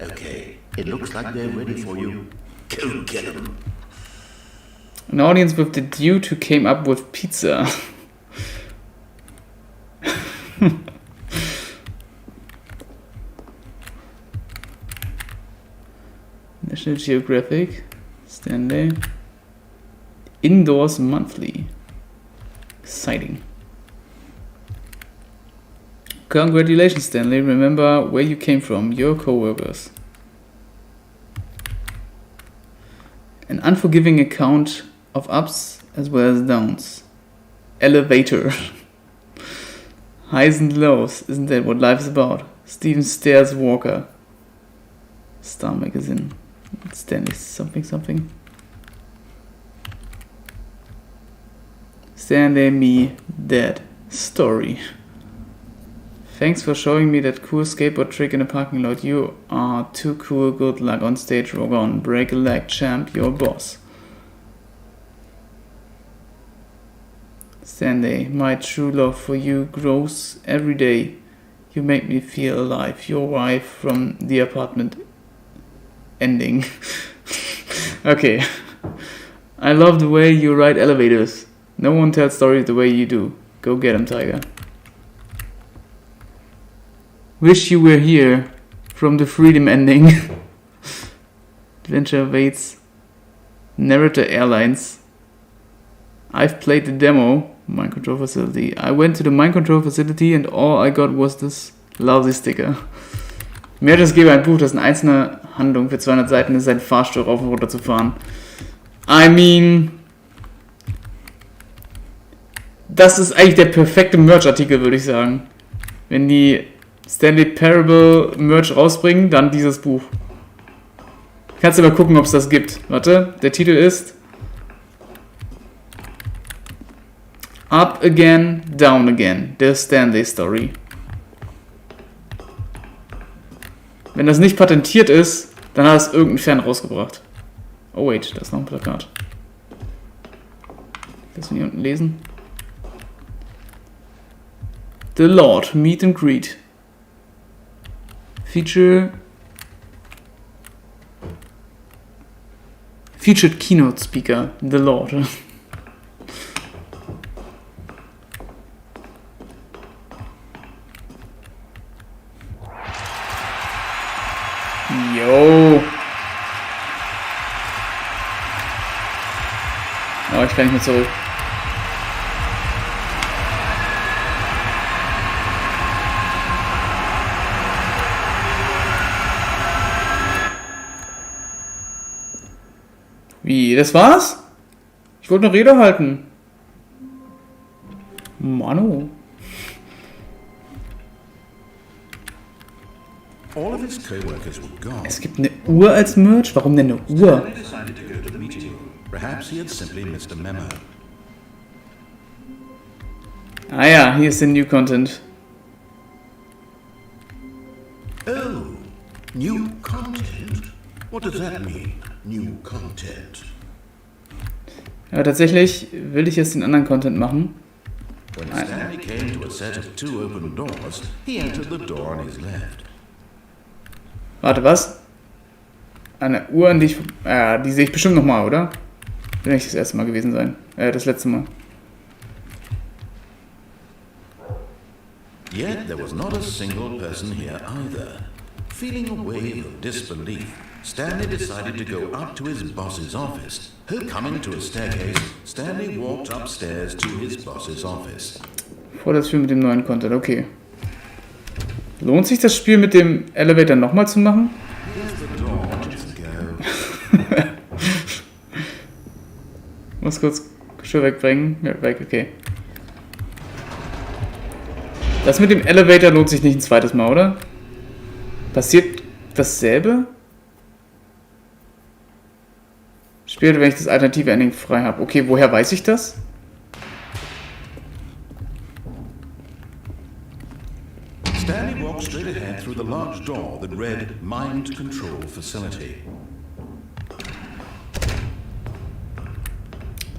Okay, it looks like they're ready for you. Go get them. An audience with the dude who came up with pizza. National Geographic, Stanley, Indoors Monthly. Exciting. Congratulations, Stanley. Remember where you came from, your co-workers. An unforgiving account of ups as well as downs. Elevator. Highs and lows, isn't that what life is about? Steven Stairs Walker. Star Magazine. Stanley something. Stanley Me Dead Story. Thanks for showing me that cool skateboard trick in a parking lot. You are too cool. Good luck on stage. Rock on. Break a leg, champ. Your boss. Stanley, my true love for you grows every day. You make me feel alive. Your wife from the apartment. Ending. Okay. I love the way you ride elevators. No one tells stories the way you do. Go get 'em, Tiger. Wish you were here. From the Freedom ending. Adventure awaits. Narrator Airlines. I've played the demo. Mind Control Facility. I went to the Mind Control Facility and all I got was this lousy sticker. Mehrheitsgeber ein Buch, das eine einzelne Handlung für 200 Seiten ist, ein Fahrstuhl rauf und runter zu fahren. I mean, Das ist eigentlich der perfekte Merch-Artikel, würde ich sagen. Wenn die Stanley Parable Merch rausbringen, dann dieses Buch. Kannst du mal gucken, ob es das gibt. Warte, der Titel ist Up Again, Down Again, der Stanley Story. Wenn das nicht patentiert ist, dann hat es irgendein Fan rausgebracht. Oh wait, da ist noch ein Plakat. Das wir hier unten lesen. The Lord, Meet and Greet. Featured Keynote Speaker, The Lord. Yo. Oh, ich kann nicht mehr zurück. Wie, das war's? Ich wollte eine Rede halten. Manu. All of his co-workers were gone. Es gibt eine Uhr als Merch? Warum denn eine Uhr? Stanley decided to go to the meeting room. Perhaps he had simply missed a memo. Ah ja, hier ist der New Content. Oh, new content? What does that mean, new content? Ja, tatsächlich will ich jetzt den anderen Content machen. When Stanley came to a set of 2 open doors, he entered the door on his left. Warte, was? Eine Uhr, an die ich... die sehe ich bestimmt nochmal, oder? Will nicht das erste Mal gewesen sein. Das letzte Mal. Yet there was not a single person here either. Feeling a wave of disbelief, Stanley decided to go up to his boss's office. Coming to a staircase, Stanley walked upstairs to his boss's office. Vor das Spiel mit dem neuen Content, okay. Lohnt sich das Spiel mit dem Elevator nochmal zu machen? Muss kurz Schuhe wegbringen. Ja, weg, okay. Das mit dem Elevator lohnt sich nicht ein zweites Mal, oder? Passiert dasselbe? Später, wenn ich das alternative Ending frei habe. Okay, woher weiß ich das? Stanley walked straight ahead through the large door that read Mind Control Facility.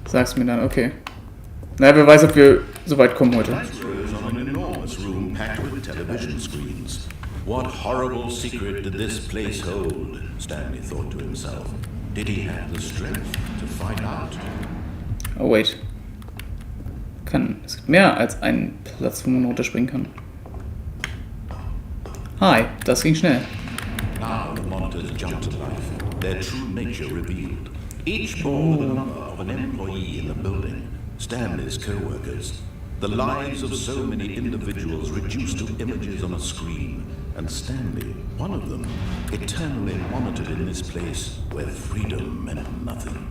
Sag's mir dann, okay. Naja, wer weiß, ob wir so weit kommen heute. Lights rose on an enormous room packed with television screens. What horrible secret did this place hold? Stanley thought to himself. Did he have the strength to find out? Oh, wait. Es gibt mehr als einen Platz, wo man runterspringen kann. Hi, das ging schnell. Now the monitors jumped to life, their true nature revealed. Each bore the number of an employee in the building, Stanley's co-workers. The lives of so many individuals reduced to images on a screen, and Stanley, one of them, eternally monitored in this place where freedom meant nothing.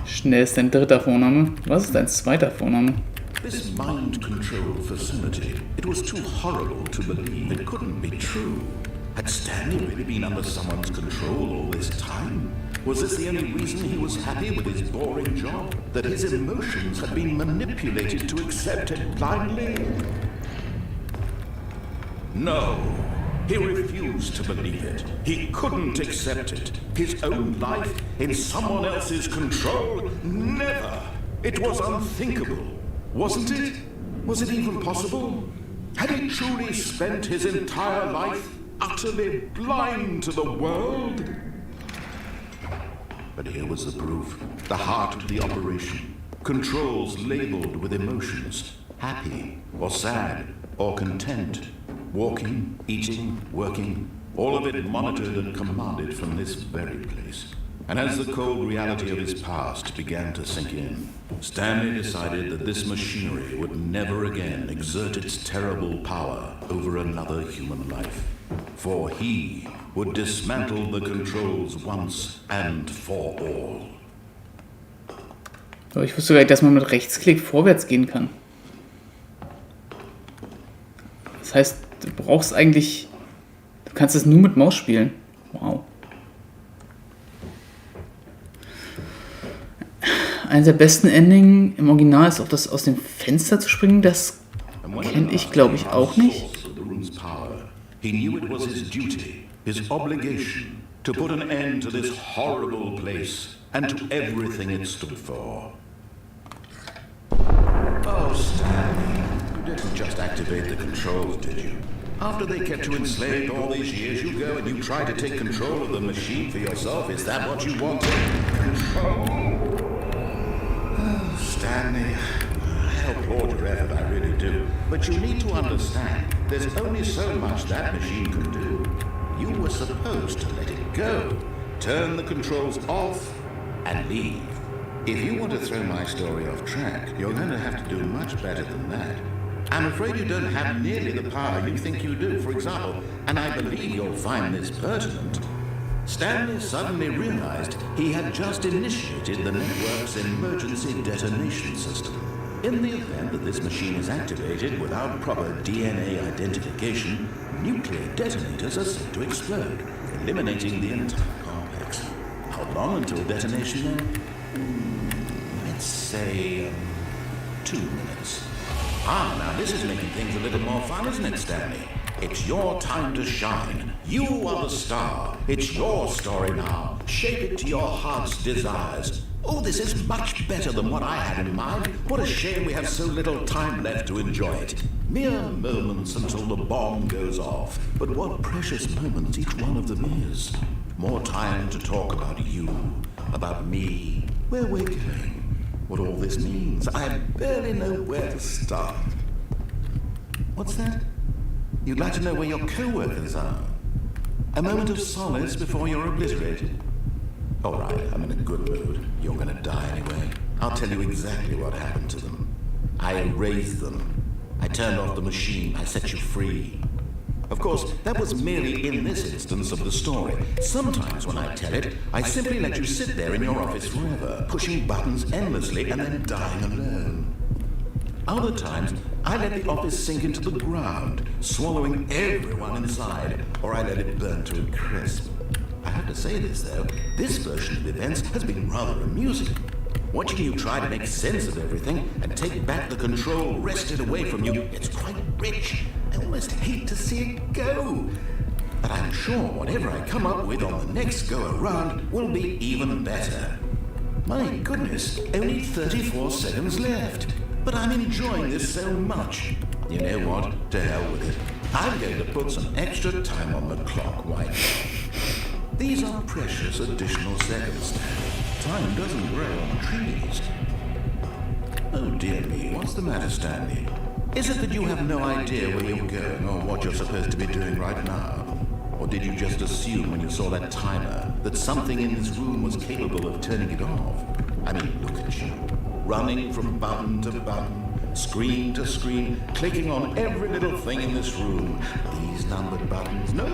Schnell ist dein dritter Vorname. Was ist dein zweiter Vorname? This mind control facility, it was too horrible to believe it couldn't be true. Had Stanley really been under someone's control all this time? Was this the only reason he was happy with his boring job? That his emotions had been manipulated to accept it blindly? No. He refused to believe it. He couldn't accept it. His own life in someone else's control? Never. It was unthinkable. Wasn't it? Was it even possible? Had he truly spent his entire life utterly blind to the world? But here was the proof, the heart of the operation. Controls labeled with emotions, happy or sad or content. Walking, eating, working, all of it monitored and commanded from this very place. And as the cold reality of his past began to sink in, Stanley decided that this machinery would never again exert its terrible power over another human life. For he would dismantle the controls once and for all. Aber ich wusste gar nicht, dass man mit Rechtsklick vorwärts gehen kann. Das heißt, du kannst es nur mit Maus spielen. Wow. Eines der besten Ending im Original ist auch das aus dem Fenster zu springen. Das kenne ich, glaube ich, auch nicht. He knew it was his duty, his obligation, to put an end to this horrible place and to everything it stood for. Oh, Stanley, you didn't just activate the controls, did you? After they kept you enslaved all these years, you go and you try to take control of the machine for yourself. Is that what you wanted? Control? Oh, Stanley, I applaud your effort, I really do. But you need to understand, there's only so much that machine can do. You were supposed to let it go, turn the controls off, and leave. If you want to throw my story off track, you're going to have to do much better than that. I'm afraid you don't have nearly the power you think you do, for example, and I believe you'll find this pertinent. Stanley suddenly realized he had just initiated the network's emergency detonation system. In the event that this machine is activated without proper DNA identification, nuclear detonators are said to explode, eliminating the entire complex. How long until detonation then? Let's say 2 minutes. Now this is making things a little more fun, isn't it, Stanley? It's your time to shine. You are the star. It's your story now. Shape it to your heart's desires. Oh, this is much better than what I had in mind. What a shame we have so little time left to enjoy it. Mere moments until the bomb goes off. But what precious moments each one of them is. More time to talk about you, about me, where we're going. What all this means, I barely know where to start. What's that? You'd like to know where your co-workers are? A moment of solace before you're obliterated? All right, I'm in a good mood. You're gonna die anyway. I'll tell you exactly what happened to them. I erased them. I turned off the machine. I set you free. Of course, that was merely in this instance of the story. Sometimes when I tell it, I simply let you sit there in your office forever, pushing buttons endlessly and then dying alone. Other times, I let the office sink into the ground, swallowing everyone inside, or I let it burn to a crisp. I have to say this, though, this version of events has been rather amusing. Watching you try to make sense of everything and take back the control wrested away from you, it's quite rich. I almost hate to see it go. But I'm sure whatever I come up with on the next go-around will be even better. My goodness, only 34 seconds left. But I'm enjoying this so much. You know what? To hell with it. I'm going to put some extra time on the clock, why not? These are precious additional seconds. Time doesn't grow on trees. Oh dear me, what's the matter, Stanley? Is it that you have no idea where you're going or what you're supposed to be doing right now? Or did you just assume when you saw that timer that something in this room was capable of turning it off? I mean, look at you. Running from button to button, screen to screen, clicking on every little thing in this room. These numbered buttons, no,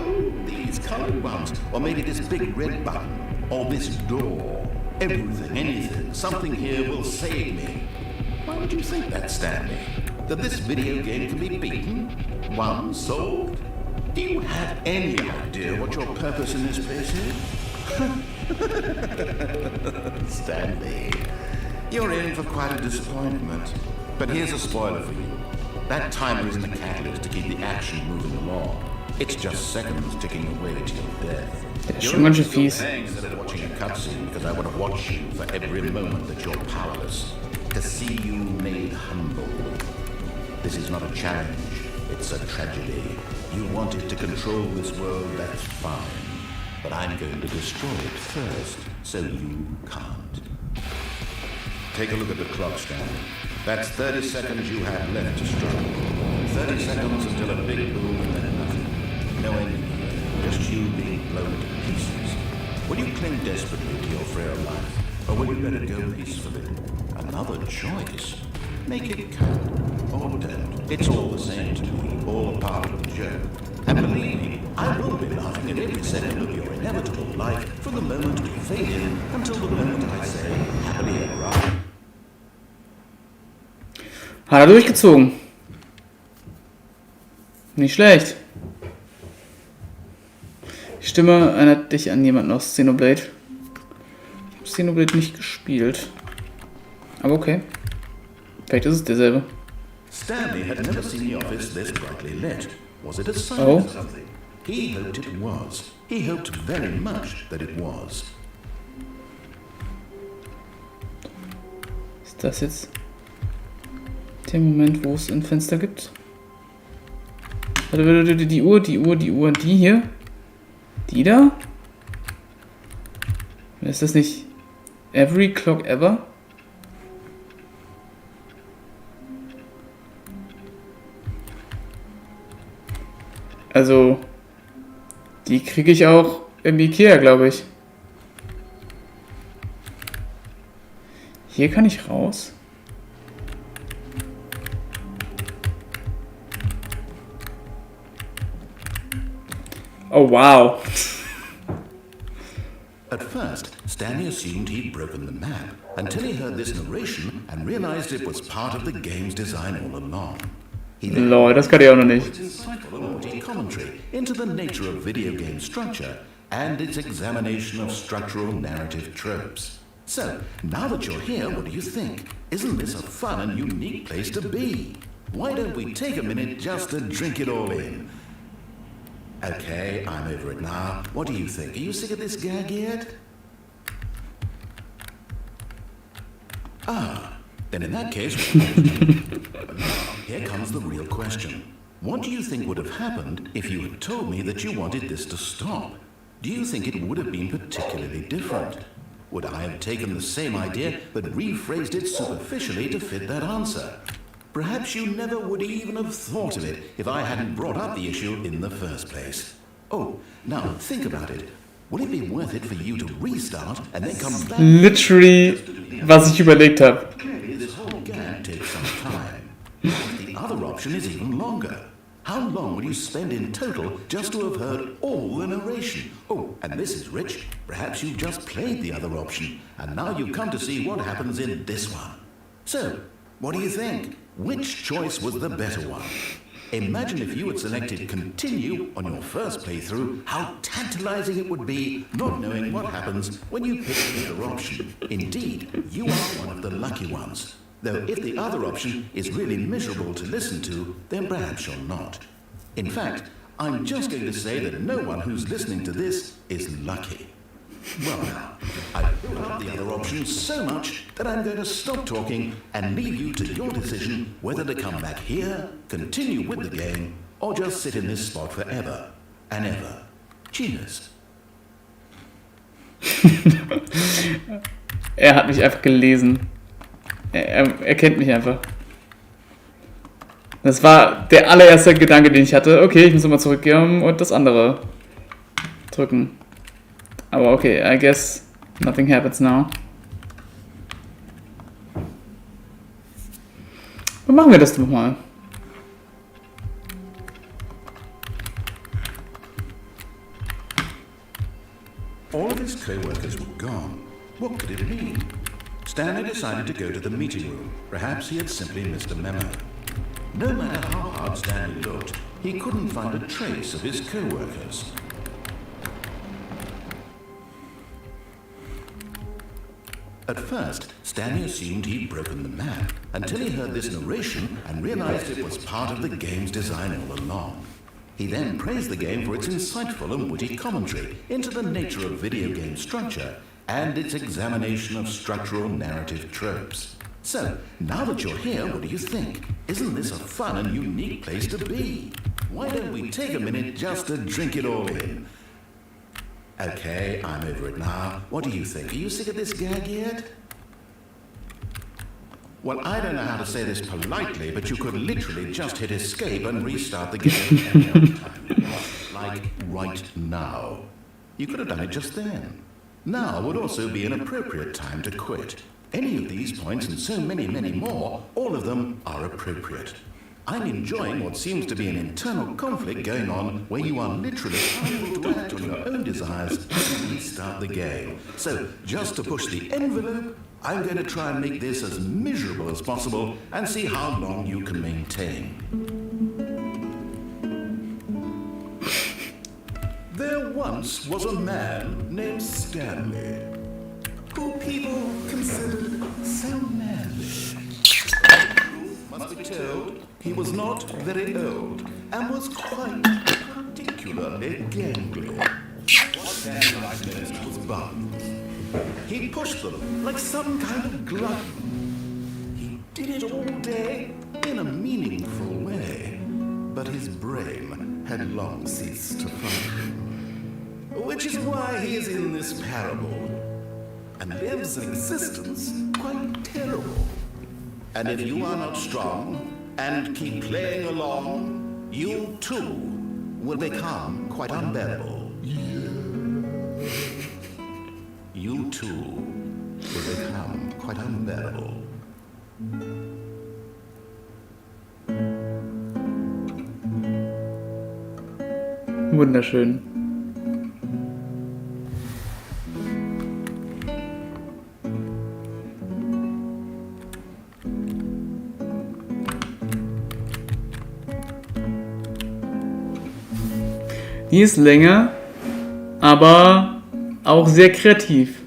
these colored ones, or maybe this big red button, or this door. Everything, anything, something here will save me. Why would you think that, Stanley? That this video game can be beaten? Won? Solved? Do you have any idea what your purpose in this place is? Stanley, you're in for quite a disappointment. But here's a spoiler for you. That timer isn't a catalyst to keep the action moving along. It's just seconds ticking away to your death. You're only still paying instead of watching a cutscene because I want to watch you for every moment that you're powerless. To see you made humble. This is not a challenge. It's a tragedy. You wanted to control this world, that's fine. But I'm going to destroy it first, so you can't. Take a look at the clock, Stanley. That's 30 seconds you have left to struggle. 30 seconds until a big boom and then nothing. No ending here, just you being blown to pieces. Will you cling desperately to your frail life, or will you let it go peacefully? Another choice. Make it count, or don't. It's all the same to me, all a part of the joke. And believe me, I will be laughing at every second of your inevitable life from the moment we fade in until the moment I say happily ever after. Hat er durchgezogen. Nicht schlecht. Die Stimme erinnert dich an jemanden aus Xenoblade. Ich habe Xenoblade nicht gespielt. Aber okay. Vielleicht ist es derselbe. Stanley had never seen the office this brightly lit. Was it a sign of something? He hoped it was. He hoped very much that it was. Ist das jetzt der Moment, wo es ein Fenster gibt? Warte, die Uhr, die hier? Die da? Ist das nicht every clock ever? Also, die kriege ich auch im Ikea, glaube ich. Hier kann ich raus. Oh, wow. At first, Stanley assumed he'd broken the map until he heard this narration and realized it was part of the game's design all along. Lol, das kann ich auch noch nicht. Insightful commentary into the nature of video game structure and its examination of structural narrative tropes. So, now that you're here, what do you think? Isn't this a fun and unique place to be? Why don't we take a minute just to drink it all in? Okay, I'm over it now. What do you think? Are you sick of this gag yet? Ah, then in that case, but now, here comes the real question. What do you think would have happened if you had told me that you wanted this to stop? Do you think it would have been particularly different? Would I have taken the same idea but rephrased it superficially to fit that answer? Perhaps you never would even have thought of it if I hadn't brought up the issue in the first place. Oh, now think about it. Will it be worth it for you to restart and then come back? Literally, was ich überlegt habe. Clearly, this whole gag takes some time. The other option is even longer. How long will you spend in total just to have heard all the narration? Oh, and this is rich. Perhaps you've just played the other option, and now you've come to see what happens in this one. So, what do you think? Which choice was the better one? Imagine if you had selected continue on your first playthrough, how tantalizing it would be not knowing what happens when you pick the other option. Indeed, you are one of the lucky ones. Though if the other option is really miserable to listen to, then perhaps you're not. In fact, I'm just going to say that no one who's listening to this is lucky. Well now, I've built up the other options so much that I'm going to stop talking and leave you to your decision whether to come back here, continue with the game, or just sit in this spot forever and ever. Cheers. Er hat mich einfach gelesen. Er kennt mich einfach. Das war der allererste Gedanke, den ich hatte. Okay, ich muss nochmal zurückgehen und das andere drücken. Aber okay, I guess nothing happens now. Wo machen wir das denn mal? All of his co-workers were gone. What could it mean? Stanley decided to go to the meeting room. Perhaps he had simply missed a memo. No matter how hard Stanley looked, he couldn't find a trace of his co-workers. At first, Stanley assumed he'd broken the map until he heard this narration and realized it was part of the game's design all along. He then praised the game for its insightful and witty commentary into the nature of video game structure and its examination of structural narrative tropes. So, now that you're here, what do you think? Isn't this a fun and unique place to be? Why don't we take a minute just to drink it all in? Okay, I'm over it now. What do you think? Are you sick of this gag yet? Well, I don't know how to say this politely, but you could literally just hit escape and restart the game any other time. Like right now. You could have done it just then. Now would also be an appropriate time to quit. Any of these points and so many, many more, all of them are appropriate. I'm enjoying what seems to be an internal conflict going on where you are literally unable to act on your own desires and restart the game. So, just to push the envelope, I'm going to try and make this as miserable as possible and see how long you can maintain. There once was a man named Stanley, who people considered so manly. Must be told, he was not very old and was quite particularly gangly. What Stanley liked most was buns. He pushed them like some kind of glutton. He did it all day in a meaningful way, but his brain had long ceased to function. Which is why he is in this parable and lives an existence quite terrible. And if you are not strong and keep playing along, you too will become quite unbearable. You too will become quite unbearable. Wunderschön. Die ist länger, aber auch sehr kreativ.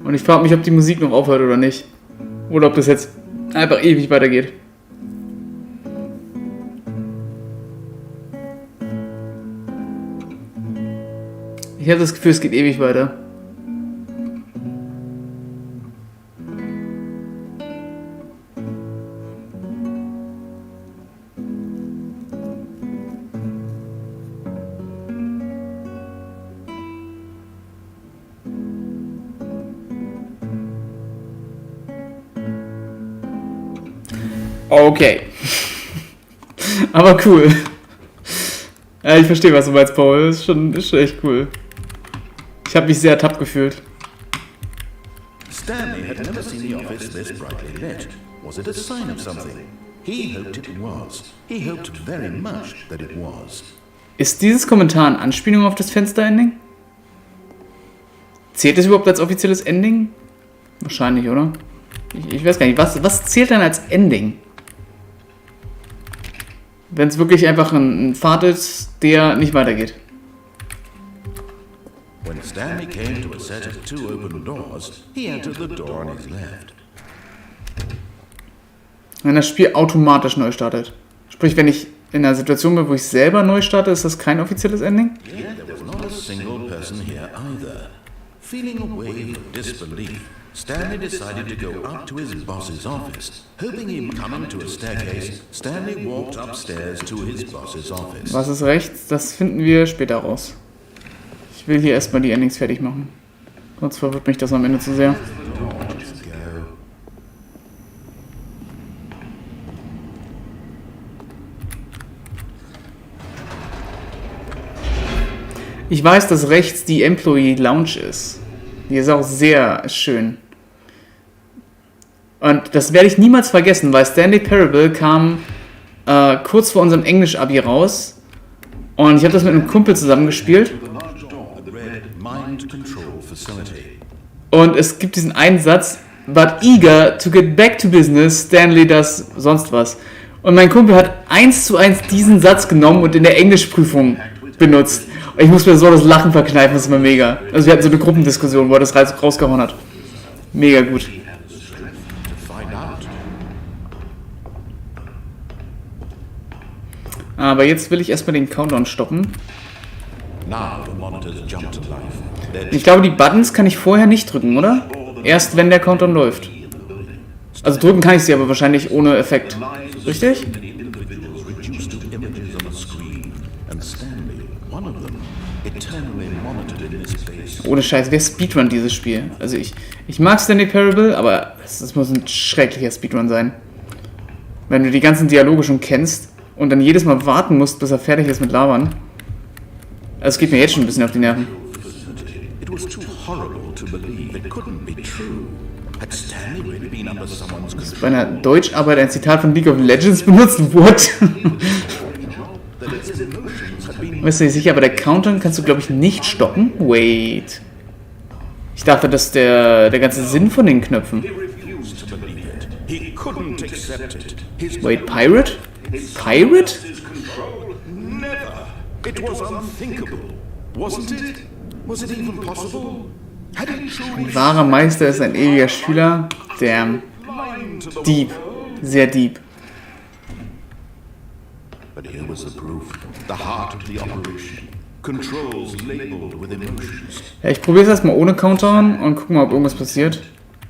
Und ich frage mich, ob die Musik noch aufhört oder nicht. Oder ob das jetzt einfach ewig weitergeht. Ich habe das Gefühl, es geht ewig weiter. Okay. Aber cool. Ja, ich verstehe, was du meinst, Paul. Ist schon echt cool. Ich habe mich sehr ertappt gefühlt. Stanley had never seen the office this brightly lit. Was it a sign of something? He hoped it was. He hoped very much that it was. Ist dieses Kommentar eine Anspielung auf das Fenster-Ending? Zählt das überhaupt als offizielles Ending? Wahrscheinlich, oder? Ich weiß gar nicht. Was zählt dann als Ending? Wenn es wirklich einfach ein Pfad ist, der nicht weitergeht. When Stanley came to a set of 2 open doors, he entered the door on his left. Wenn das Spiel automatisch neu startet. Sprich, wenn ich in einer Situation bin, wo ich selber neu starte, ist das kein offizielles Ending? Yet there was not a single person here either. Feeling a wave of disbelief, Stanley decided to go up to his boss's office. Hoping him coming to a staircase, Stanley walked upstairs to his boss's office. Was ist rechts? Das finden wir später raus. Ich will hier erstmal die Endings fertig machen. Sonst verwirrt mich das am Ende zu sehr. Ich weiß, dass rechts die Employee Lounge ist. Die ist auch sehr schön. Und das werde ich niemals vergessen, weil Stanley Parable kam kurz vor unserem Englisch-Abi raus. Und ich habe das mit einem Kumpel zusammengespielt. Und es gibt diesen einen Satz, but eager to get back to business, Stanley das sonst was. Und mein Kumpel hat 1:1 diesen Satz genommen und in der Englischprüfung benutzt. Und ich muss mir so das Lachen verkneifen, das ist immer mega. Also wir hatten so eine Gruppendiskussion, wo er das rausgehauen hat. Mega gut. Aber jetzt will ich erstmal den Countdown stoppen. Ich glaube, die Buttons kann ich vorher nicht drücken, oder? Erst wenn der Countdown läuft. Also drücken kann ich sie, aber wahrscheinlich ohne Effekt. Richtig? Ohne Scheiß, wer speedrun dieses Spiel? Also ich mag Stanley Parable, aber das muss ein schrecklicher Speedrun sein. Wenn du die ganzen Dialoge schon kennst und dann jedes Mal warten musst, bis er fertig ist mit Labern. Also es geht mir jetzt schon ein bisschen auf die Nerven. Ist bei einer Deutscharbeit ein Zitat von League of Legends benutzt? What? Weißt du nicht sicher, aber der Countdown kannst du, glaube ich, nicht stoppen. Wait. Ich dachte, das ist der ganze Sinn von den Knöpfen. He refused to believe it. He couldn't accept it. His Wait, Pirate? Pirate? his control? Never. It was unthinkable. Wasn't it? Was it even possible? Had he truly Wahrer Meister ist ein ewiger Schüler. Damn. blind to the Deep. Sehr deep. But here was the proof. The heart of the operation. Controls labeled with emotions. Ja, ich probiere es erstmal ohne Countdown und gucken mal, ob irgendwas passiert.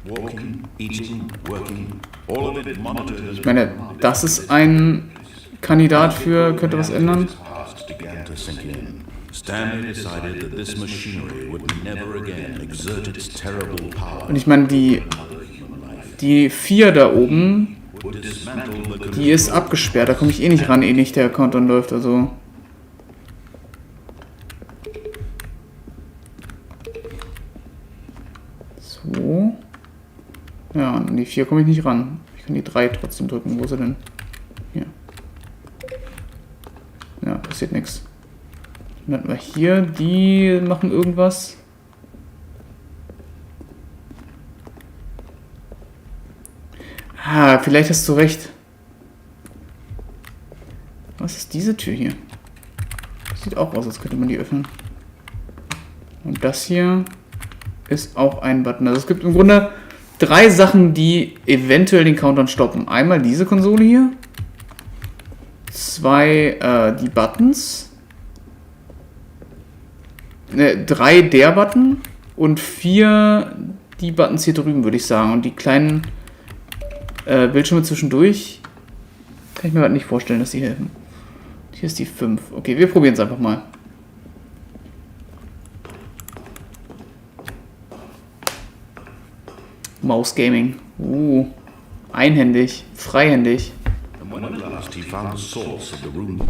Walking, eating, working. All of it monitored as Ich meine, das ist ein Kandidat für, könnte was ändern. past began to sink in. Stanley decided that this machinery would never again exert its terrible power. Und ich meine, die 4 da oben, Would dismantle the control. die ist abgesperrt. Da komme ich eh nicht ran, eh nicht der Countdown läuft. Also. So. Ja, an die 4 komme ich nicht ran. Ich kann die 3 trotzdem drücken. Wo ist sie denn? Hier. Ja, passiert nichts. Dann hatten wir hier, die machen irgendwas. Ah, vielleicht hast du recht. Was ist diese Tür hier? Sieht auch aus, als könnte man die öffnen. Und das hier ist auch ein Button. Also es gibt im Grunde 3 Sachen, die eventuell den Countdown stoppen. Einmal diese Konsole hier. 2 die Buttons. 3 der Button. Und 4 die Buttons hier drüben, würde ich sagen. Und die kleinen Bildschirme zwischendurch kann ich mir halt nicht vorstellen, dass die helfen. Hier ist die 5. Okay, wir probieren es einfach mal. Mouse Gaming. Einhändig, freihändig. And when at last he found the source of the room.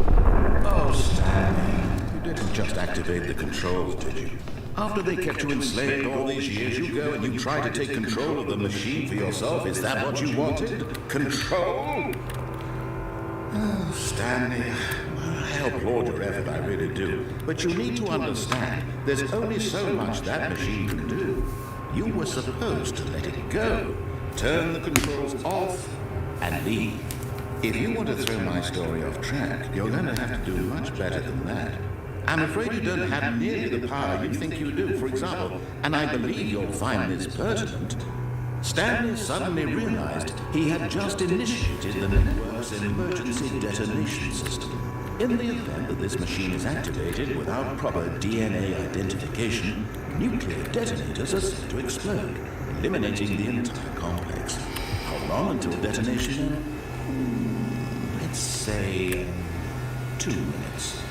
Oh, Stanley, you didn't just activate the controls, did you? After they kept you enslaved all these years, you go and you try to take control of the machine for yourself. Is that what you wanted? Control? Oh, Stanley, I applaud your effort, I really do. But you need to understand, there's only so much that machine can do. You were supposed to let it go, turn the controls off, and leave. If you want to throw my story off track, you're going to have to do much better than that. I'm afraid you don't have nearly the power you think you do. For example, and I believe you'll find this pertinent, Stanley suddenly realized he had just initiated the network's emergency detonation system. In the event that this machine is activated without proper DNA identification, nuclear detonators are set to explode, eliminating the entire complex. How long until detonation then? Let's say 2 minutes.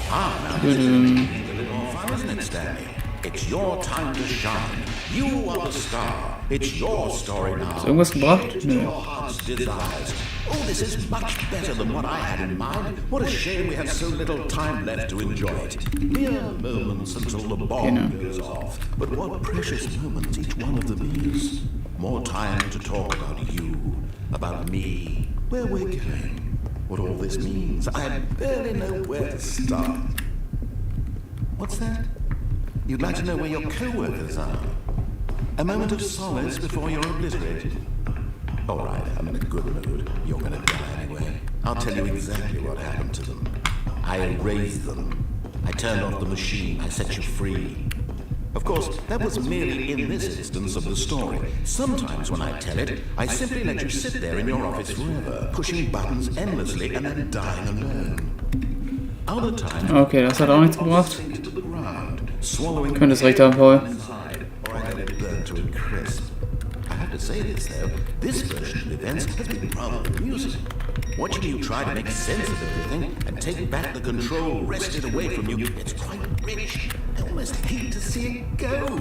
Now this is a little more fun, isn't it, Stanley? It's your time to shine. You are the star. It's your story now. Ist irgendwas gebracht? It's Nö. your heart's desires. Oh, this is much better than what I had in mind. What a shame we have so little time left to enjoy it. Mere moments until the bomb goes off. But what precious moments each one of them is. More time to talk about you, about me, where we're going, what all this means. I barely know where to start. What's that? You'd like to know where your co-workers are? A moment of solace before you're obliterated. All right, I'm in a good mood. You're gonna die anyway. I'll tell you exactly what happened to them. I erased them. I turned off the machine. I set you free. Of course, that was merely in this instance of the story. Sometimes when I tell it, I simply let you sit there in your office forever, pushing buttons endlessly and then dying alone. Other times, Okay, das hat auch nichts gebracht. sink to the ground, swallowing Könntest recht haben, Paul. inside, or I let it burn to a crisp. I have to say this though, this version of events has been rather amusing. Watching you try to make sense of everything and take back the control wrested away from you, it's quite rich. I almost hate to see it go.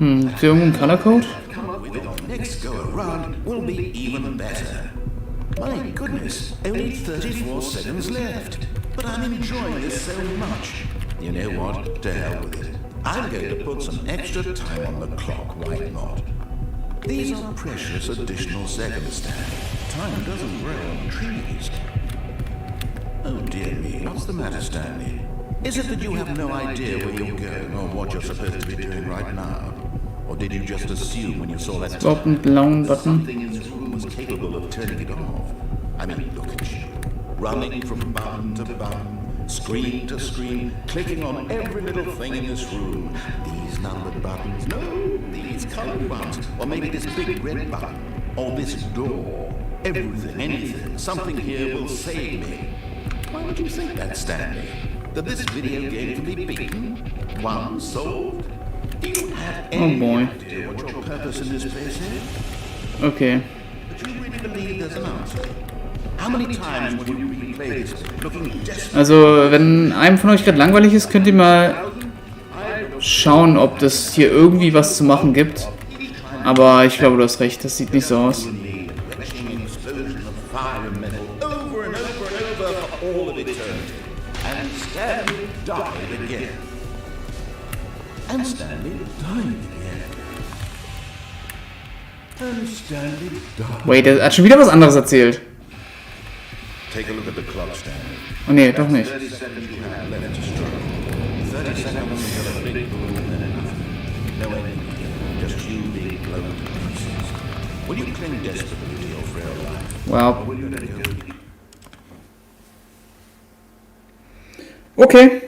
Ist hier irgendwo ein Color Code? Come up with your next go around will be even better. My goodness, only 34 seconds left. But I'm enjoying this so much. You know what? To hell with it. I'm going to put some extra time on the clock, why not? These are precious additional seconds, Stanley. Time doesn't grow on trees. Oh dear me, what's the matter, Stanley? Is it that you have no idea where you're going or what you're supposed to be doing right now? Or Or did you just assume when you saw that Überhaupt einen blauen Button. something in this room was capable of turning it off? I mean, look at you. Running from button to button, screen to screen, clicking on every little thing in this room. These numbered buttons, no, these colored ones. Or maybe this big red button. Or this door. Everything, anything, something here will save me. Why would you think that, Stanley? That this video game can be beaten? Won? Solved? Do you have any idea what your purpose in this place is? Okay. But you really believe there's an answer? How many times will you replay this looking desperate? Also, wenn einem von euch gerade langweilig ist, könnt ihr mal schauen, ob das hier irgendwie was zu machen gibt. Aber ich glaube, du hast recht, das sieht nicht so aus. Wait, er hat schon wieder was anderes erzählt. Take a look at the clock, Stanley. Oh ne, doch nicht. 30 seconds you have left to struggle. 30 seconds until a big boom and then nothing. No enemy. Just you being blown to pieces. Will you cling desperately to your frail life? Wow. Or will you let it go? Okay.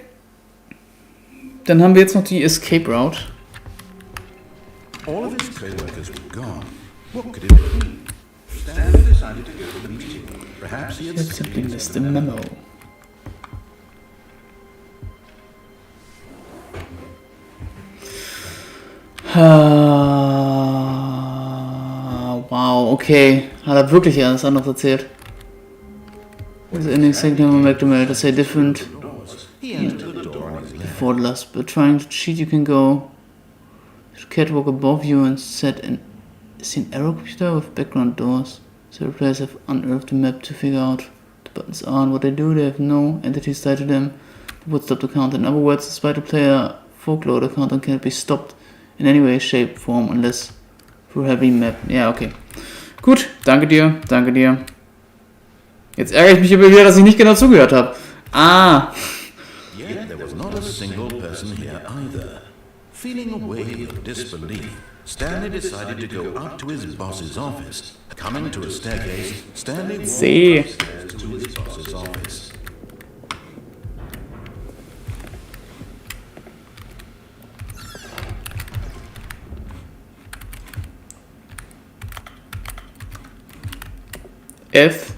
Dann haben wir jetzt noch die Escape Route. All of his co-workers were gone. What could it be? Stanley decided to go to the meeting. Perhaps he had Simply missed the memo. Wow, okay. Hat er wirklich alles anderes erzählt? The ending segment will make the mail to say different. He entered the door on his left. Before the last, but trying to cheat, you can go to the catwalk above you and set an arrow computer with background doors. So the players have unearthed the map to figure out the buttons are and what they do. They have no entities tied to them that would stop the count. In other words, despite the player folklore, the countdown cannot be stopped in any way, shape, form, unless through heavy map. Ja, okay. Gut, danke dir, danke dir. Jetzt ärgere ich mich immer wieder, dass ich nicht genau zugehört habe. Ah. Yet there was not a single person here either. Feeling a wave of disbelief, Stanley decided to go up to his boss's office. Coming to a staircase, Stanley walked upstairs to his boss's office. F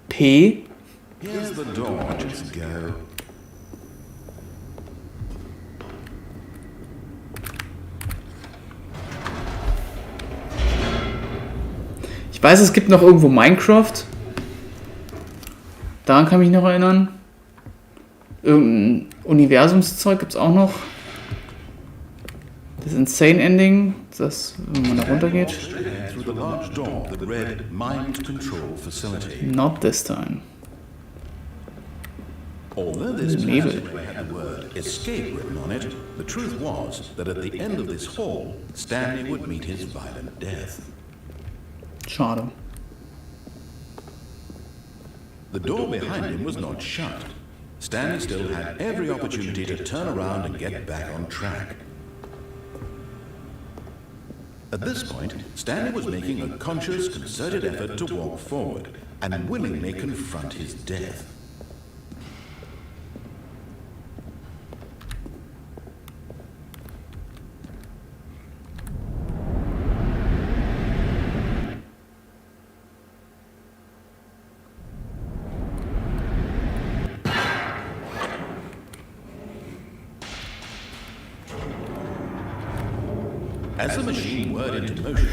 P. Here's the door, just go. Ich weiß, es gibt noch irgendwo Minecraft. Daran kann ich mich noch erinnern. Irgendein Universumszeug gibt es auch noch. Das Insane Ending, das, wenn man da runter geht. Through the large door that read Mind Control Facility. Not this time. Although this Maybe. passageway had the word escape written on it, the truth was that at the end of this hall, Stanley would meet his violent death. Schade. The door behind him was not shut. Stanley still had every opportunity to turn around and get back on track. At this point, Stanley was making a conscious, concerted effort to walk forward and willingly confront his death. As the machine whirred into motion,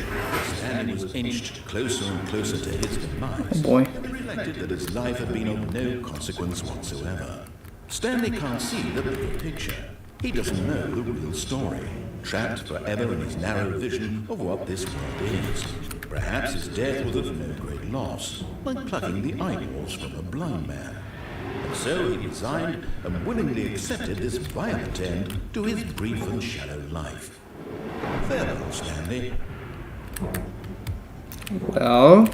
Stanley was inched closer and closer to his demise. Oh boy. And he reflected that his life had been of no consequence whatsoever. Stanley can't see the bigger picture. He doesn't know the real story, trapped forever in his narrow vision of what this world is. Perhaps his death was of no great loss, like plucking the eyeballs from a blind man. And so he resigned and willingly accepted this violent end to his brief and shallow life. Farewell, Stanley. Well.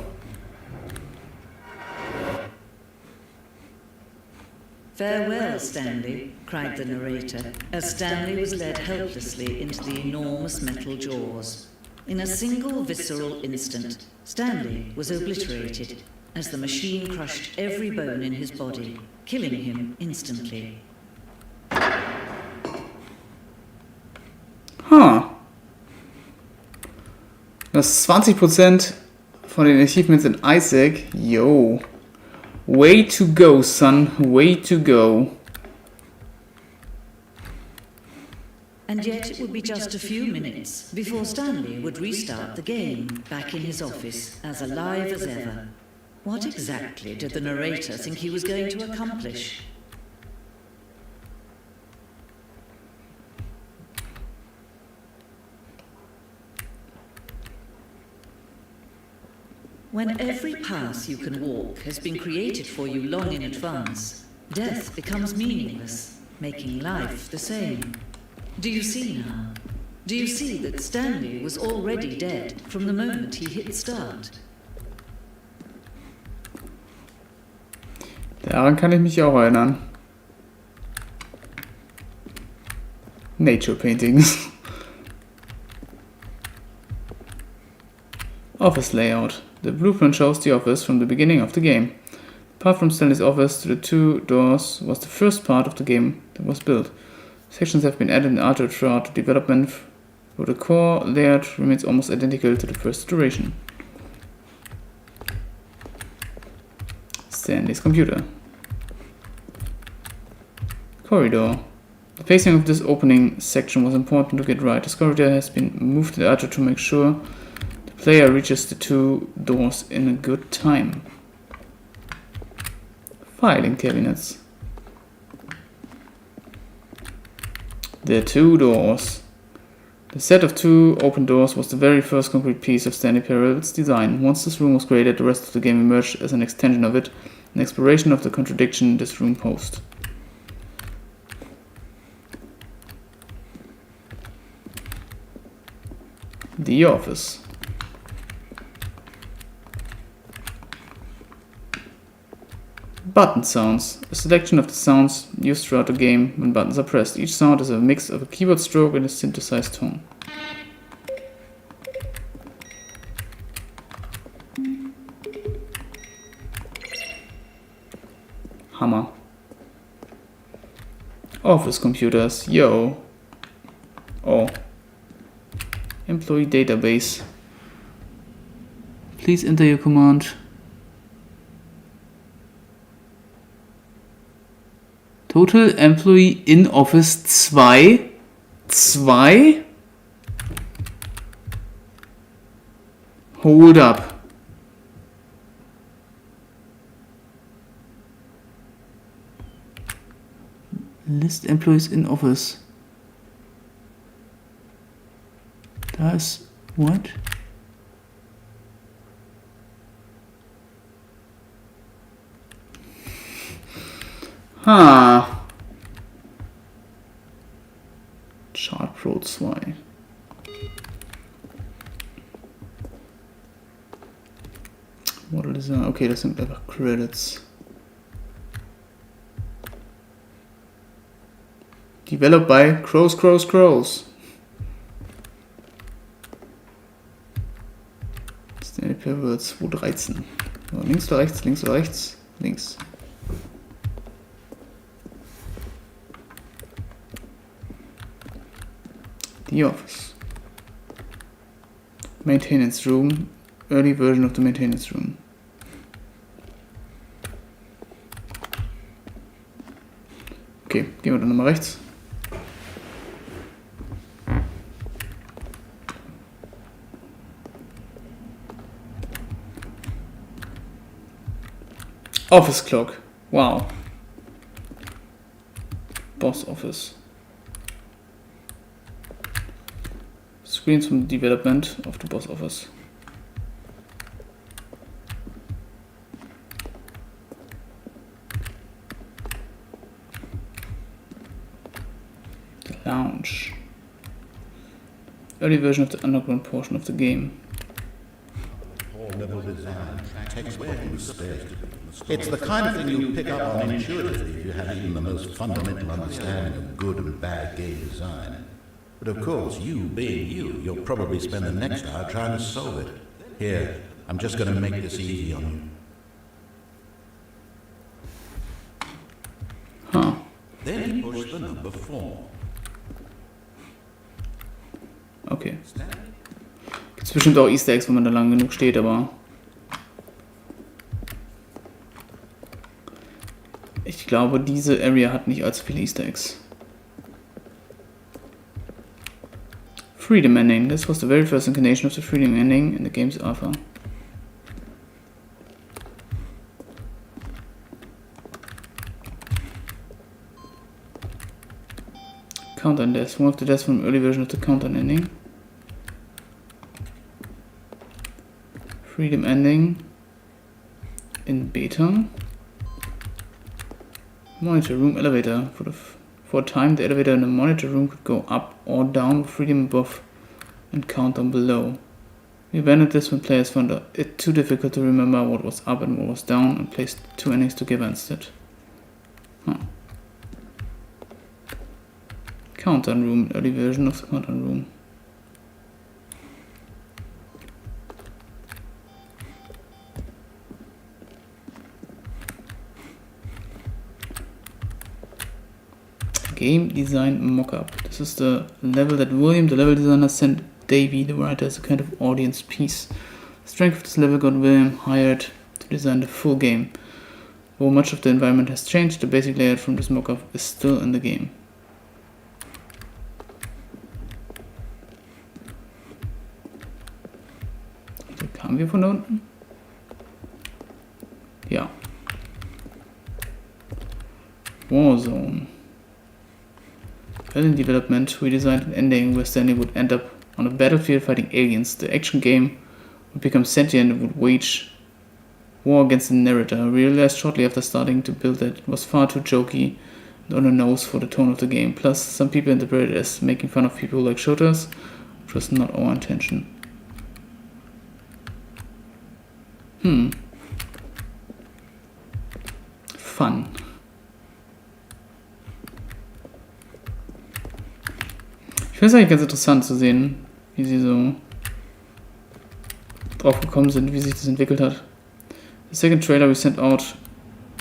"Farewell, Stanley," cried the narrator, as Stanley was led helplessly into the enormous metal jaws. In a single visceral instant, Stanley was obliterated as the machine crushed every bone in his body, killing him instantly. Das ist 20% von den Achievements in Isaac. Yo. Way to go, son. Way to go. And yet it would be just a few minutes before Stanley would restart the game, back in his office, as alive as ever. What exactly did the narrator think he was going to accomplish? When every path you can walk has been created for you long in advance, death becomes meaningless, making life the same. Do you see now? Do you see that Stanley was already dead from the moment he hit start? Daran kann ich mich auch erinnern. Nature paintings. Office layout. The blueprint shows the office from the beginning of the game. The path from Stanley's office to the two doors was the first part of the game that was built. Sections have been added and altered throughout the development, but the core layout remains almost identical to the first iteration. Stanley's computer. Corridor. The pacing of this opening section was important to get right. This corridor has been moved and altered to make sure the player reaches the two doors in a good time. Filing cabinets. There are two doors. The set of two open doors was the very first concrete piece of Stanley Parable's design. Once this room was created, the rest of the game emerged as an extension of it, an exploration of the contradiction this room posed. The office. Button sounds. A selection of the sounds used throughout the game when buttons are pressed. Each sound is a mix of a keyboard stroke and a synthesized tone. Hammer. Office computers. Yo. Oh. Employee database. Please enter your command. Total Employee in Office 2. 2? Hold up. List Employees in Office. Das, what? Chart Pro 2. Model Design. Okay, das sind einfach Credits. Developed by Crows. Stanley Parable 2.13. So, links oder rechts, links oder rechts? Links. The office. Maintenance room. Early version of the maintenance room. Okay, gehen wir dann nochmal rechts. Office clock. Wow. Boss office. Screens from the development of the boss office. The lounge. Early version of the underground portion of the game. Whole level design tracks text where he was supposed to be. It's the kind of thing you pick up on intuitively if you have even the most fundamental understanding of good and bad game design. But of course, you being you, you'll probably spend the next hour trying to solve it. Here, I'm just going to make this easy on you. Huh. Then he pushed the number 4. Okay. Gibt's bestimmt auch Easter Eggs, wenn man da lang genug steht, aber ich glaube, diese Area hat nicht allzu viele Easter Eggs. Freedom Ending. This was the very first incarnation of the Freedom Ending in the game's alpha. Countdown deaths. One of the deaths from early version of the countdown ending. Freedom Ending in beta. Monitor room elevator. For a time, the elevator in the monitor room could go up or down with freedom above and countdown below. We abandoned this when players found it too difficult to remember what was up and what was down and placed 2 endings together instead. Huh. Countdown room, early version of the countdown room. Game design mockup. This is the level that William, the level designer, sent Davey, the writer, as a kind of audience piece. The strength of this level got William hired to design the full game. Though much of the environment has changed, the basic layout from this mockup is still in the game. So, kamen wir von da unten? Ja. Warzone. In development, we designed an ending where Stanley would end up on a battlefield fighting aliens. The action game would become sentient and would wage war against the narrator. I realized shortly after starting to build that it was far too jokey and on the nose for the tone of the game. Plus, some people interpreted it as making fun of people who like shooters, which was not our intention. Fun. Ich finde es eigentlich ganz interessant zu sehen, wie sie so drauf gekommen sind, wie sich das entwickelt hat. The second trailer we sent out,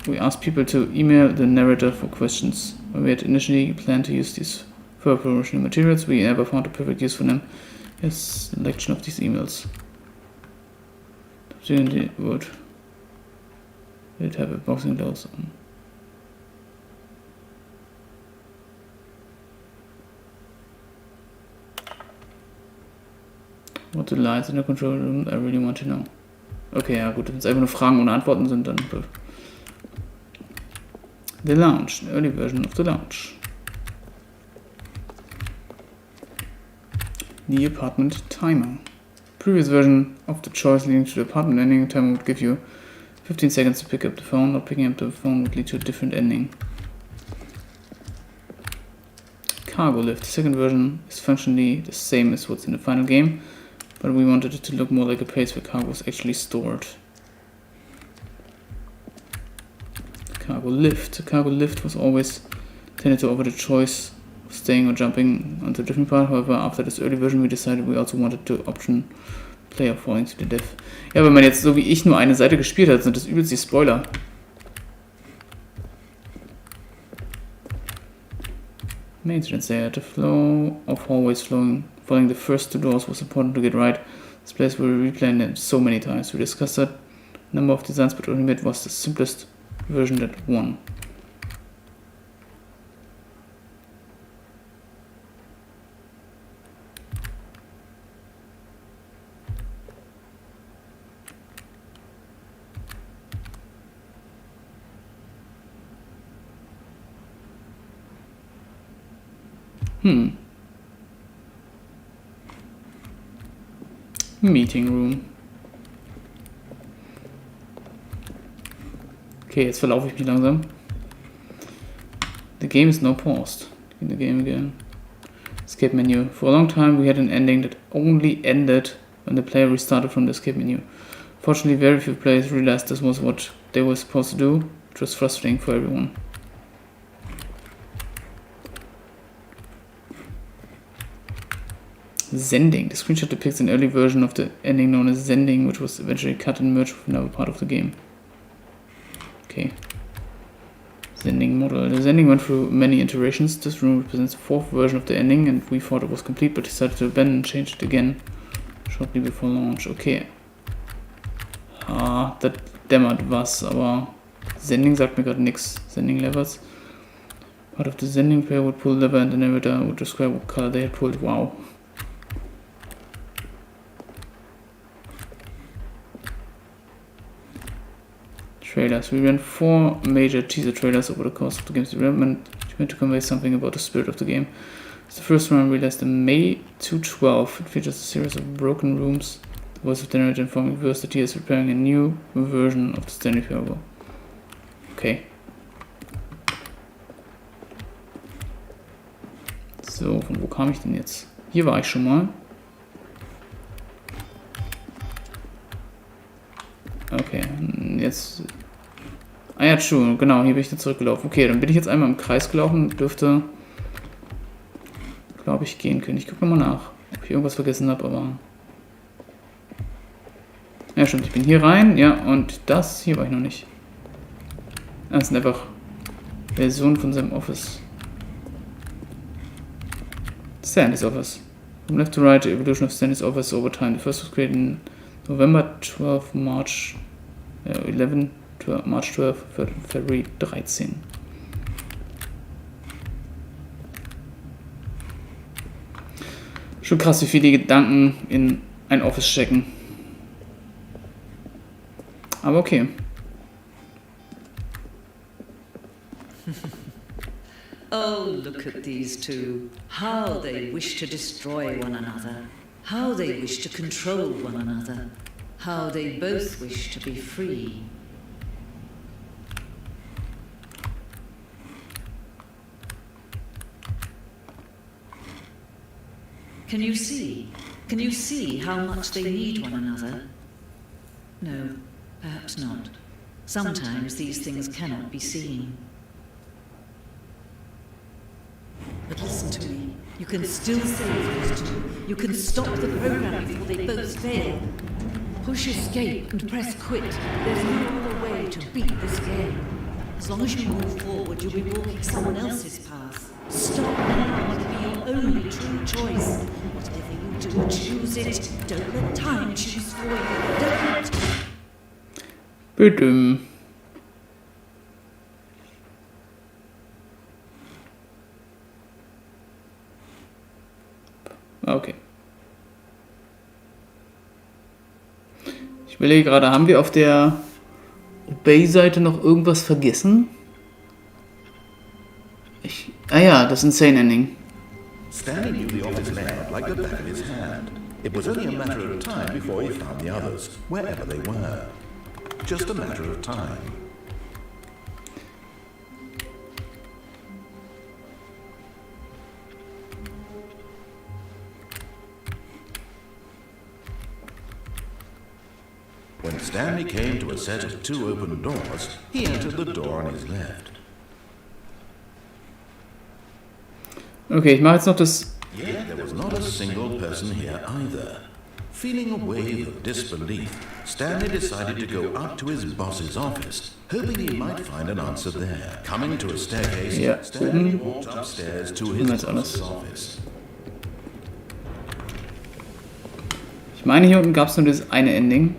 we asked people to email the narrator for questions. When we had initially planned to use these for promotional materials, we never found a perfect use for them. Here's a selection of these emails. Would have a boxing gloves on. What the lights in the control room, I really want to know. Okay, ja gut, wenn es einfach nur Fragen ohne Antworten sind, dann... The Lounge, an early version of the Lounge. The apartment timer. Previous version of the choice leading to the apartment ending timer would give you 15 seconds to pick up the phone. Not picking up the phone would lead to a different ending. Cargo lift. The second version is functionally the same as what's in the final game, but we wanted it to look more like a place where cargo was actually stored. Cargo lift. The cargo lift was always tended to offer the choice of staying or jumping onto a different part. However, after this early version, we decided we also wanted to option player falling to the death. Ja, wenn man jetzt so wie ich nur eine Seite gespielt hat, sind das übelst die Spoiler. Maintenance there. The flow of hallways following the first 2 doors was important to get right. This place we replayed it so many times. We discussed that number of designs, but Ultimate was the simplest version that won. Meeting room. Okay, jetzt verlaufe ich mich langsam. The game is now paused. In the game again. Escape menu. For a long time we had an ending that only ended when the player restarted from the escape menu. Fortunately, very few players realized this was what they were supposed to do, which was frustrating for everyone. Sending. The screenshot depicts an early version of the ending known as Sending, which was eventually cut and merged with another part of the game. Okay. Sending model. The Sending went through many iterations. This room represents the fourth version of the ending, and we thought it was complete, but decided to abandon and change it again shortly before launch. Okay. Das dämmert was, aber Sending sagt mir gerade nichts. Sending levers. Part of the Sending player would pull lever and the narrator would describe what color they had pulled. Wow. Trailers. We ran 4 major teaser trailers over the course of the game's development, meant to convey something about the spirit of the game. It's the first one released in May 2012. It features a series of broken rooms. The voice of the narrator informing viewers that he is preparing a new version of the Stanley Parable. Okay. So, von wo kam ich denn jetzt? Hier war ich schon mal. Okay, jetzt... Ah ja, true, genau, hier bin ich dann zurückgelaufen. Okay, dann bin ich jetzt einmal im Kreis gelaufen und dürfte, glaube ich, gehen können. Ich gucke nochmal nach, ob ich irgendwas vergessen habe, aber... Ja, stimmt, ich bin hier rein, ja, und das hier war ich noch nicht. Das sind einfach Versionen von seinem Office. Stanley's Office. From left to right, the evolution of Stanley's Office over time. The first was created in November 12, March 11, March 12, February 13. Schon krass, wie viele Gedanken in ein Office stecken. Aber okay. Oh, look at these two. How they wish to destroy one another. How they wish to control one another. How they both wish to be free. Can you see? Can you see how much they need one another? No, perhaps not. Sometimes these things cannot be seen. But listen to me. You can still save these two. You can stop the program before they both fail. Push escape and press quit. There's no other way to beat this game. As long as you move forward, you'll be walking someone else's path. Stop now. It will be your only true choice. Whatever you do, choose it. Don't let time choose for you. Don't. Bitte. Okay. Ich überlege gerade, haben wir auf der Obey-Seite noch irgendwas vergessen? Ah ja, das Insane Ending. Stanley knew the office layout like the back of his hand. It was only a matter of time before he found the others, wherever they were. Just a matter of time. When Stanley came to a set of 2 open doors, he entered the door on his left. Okay, ich mache jetzt noch das... Yet there was not a single person here either. Feeling a wave of disbelief, Stanley decided to go up to his boss's office, hoping he might find an answer there. Coming to a staircase, Ja, Stanley walked upstairs to his boss's office. Ich meine, hier unten gab es nur das eine Ending.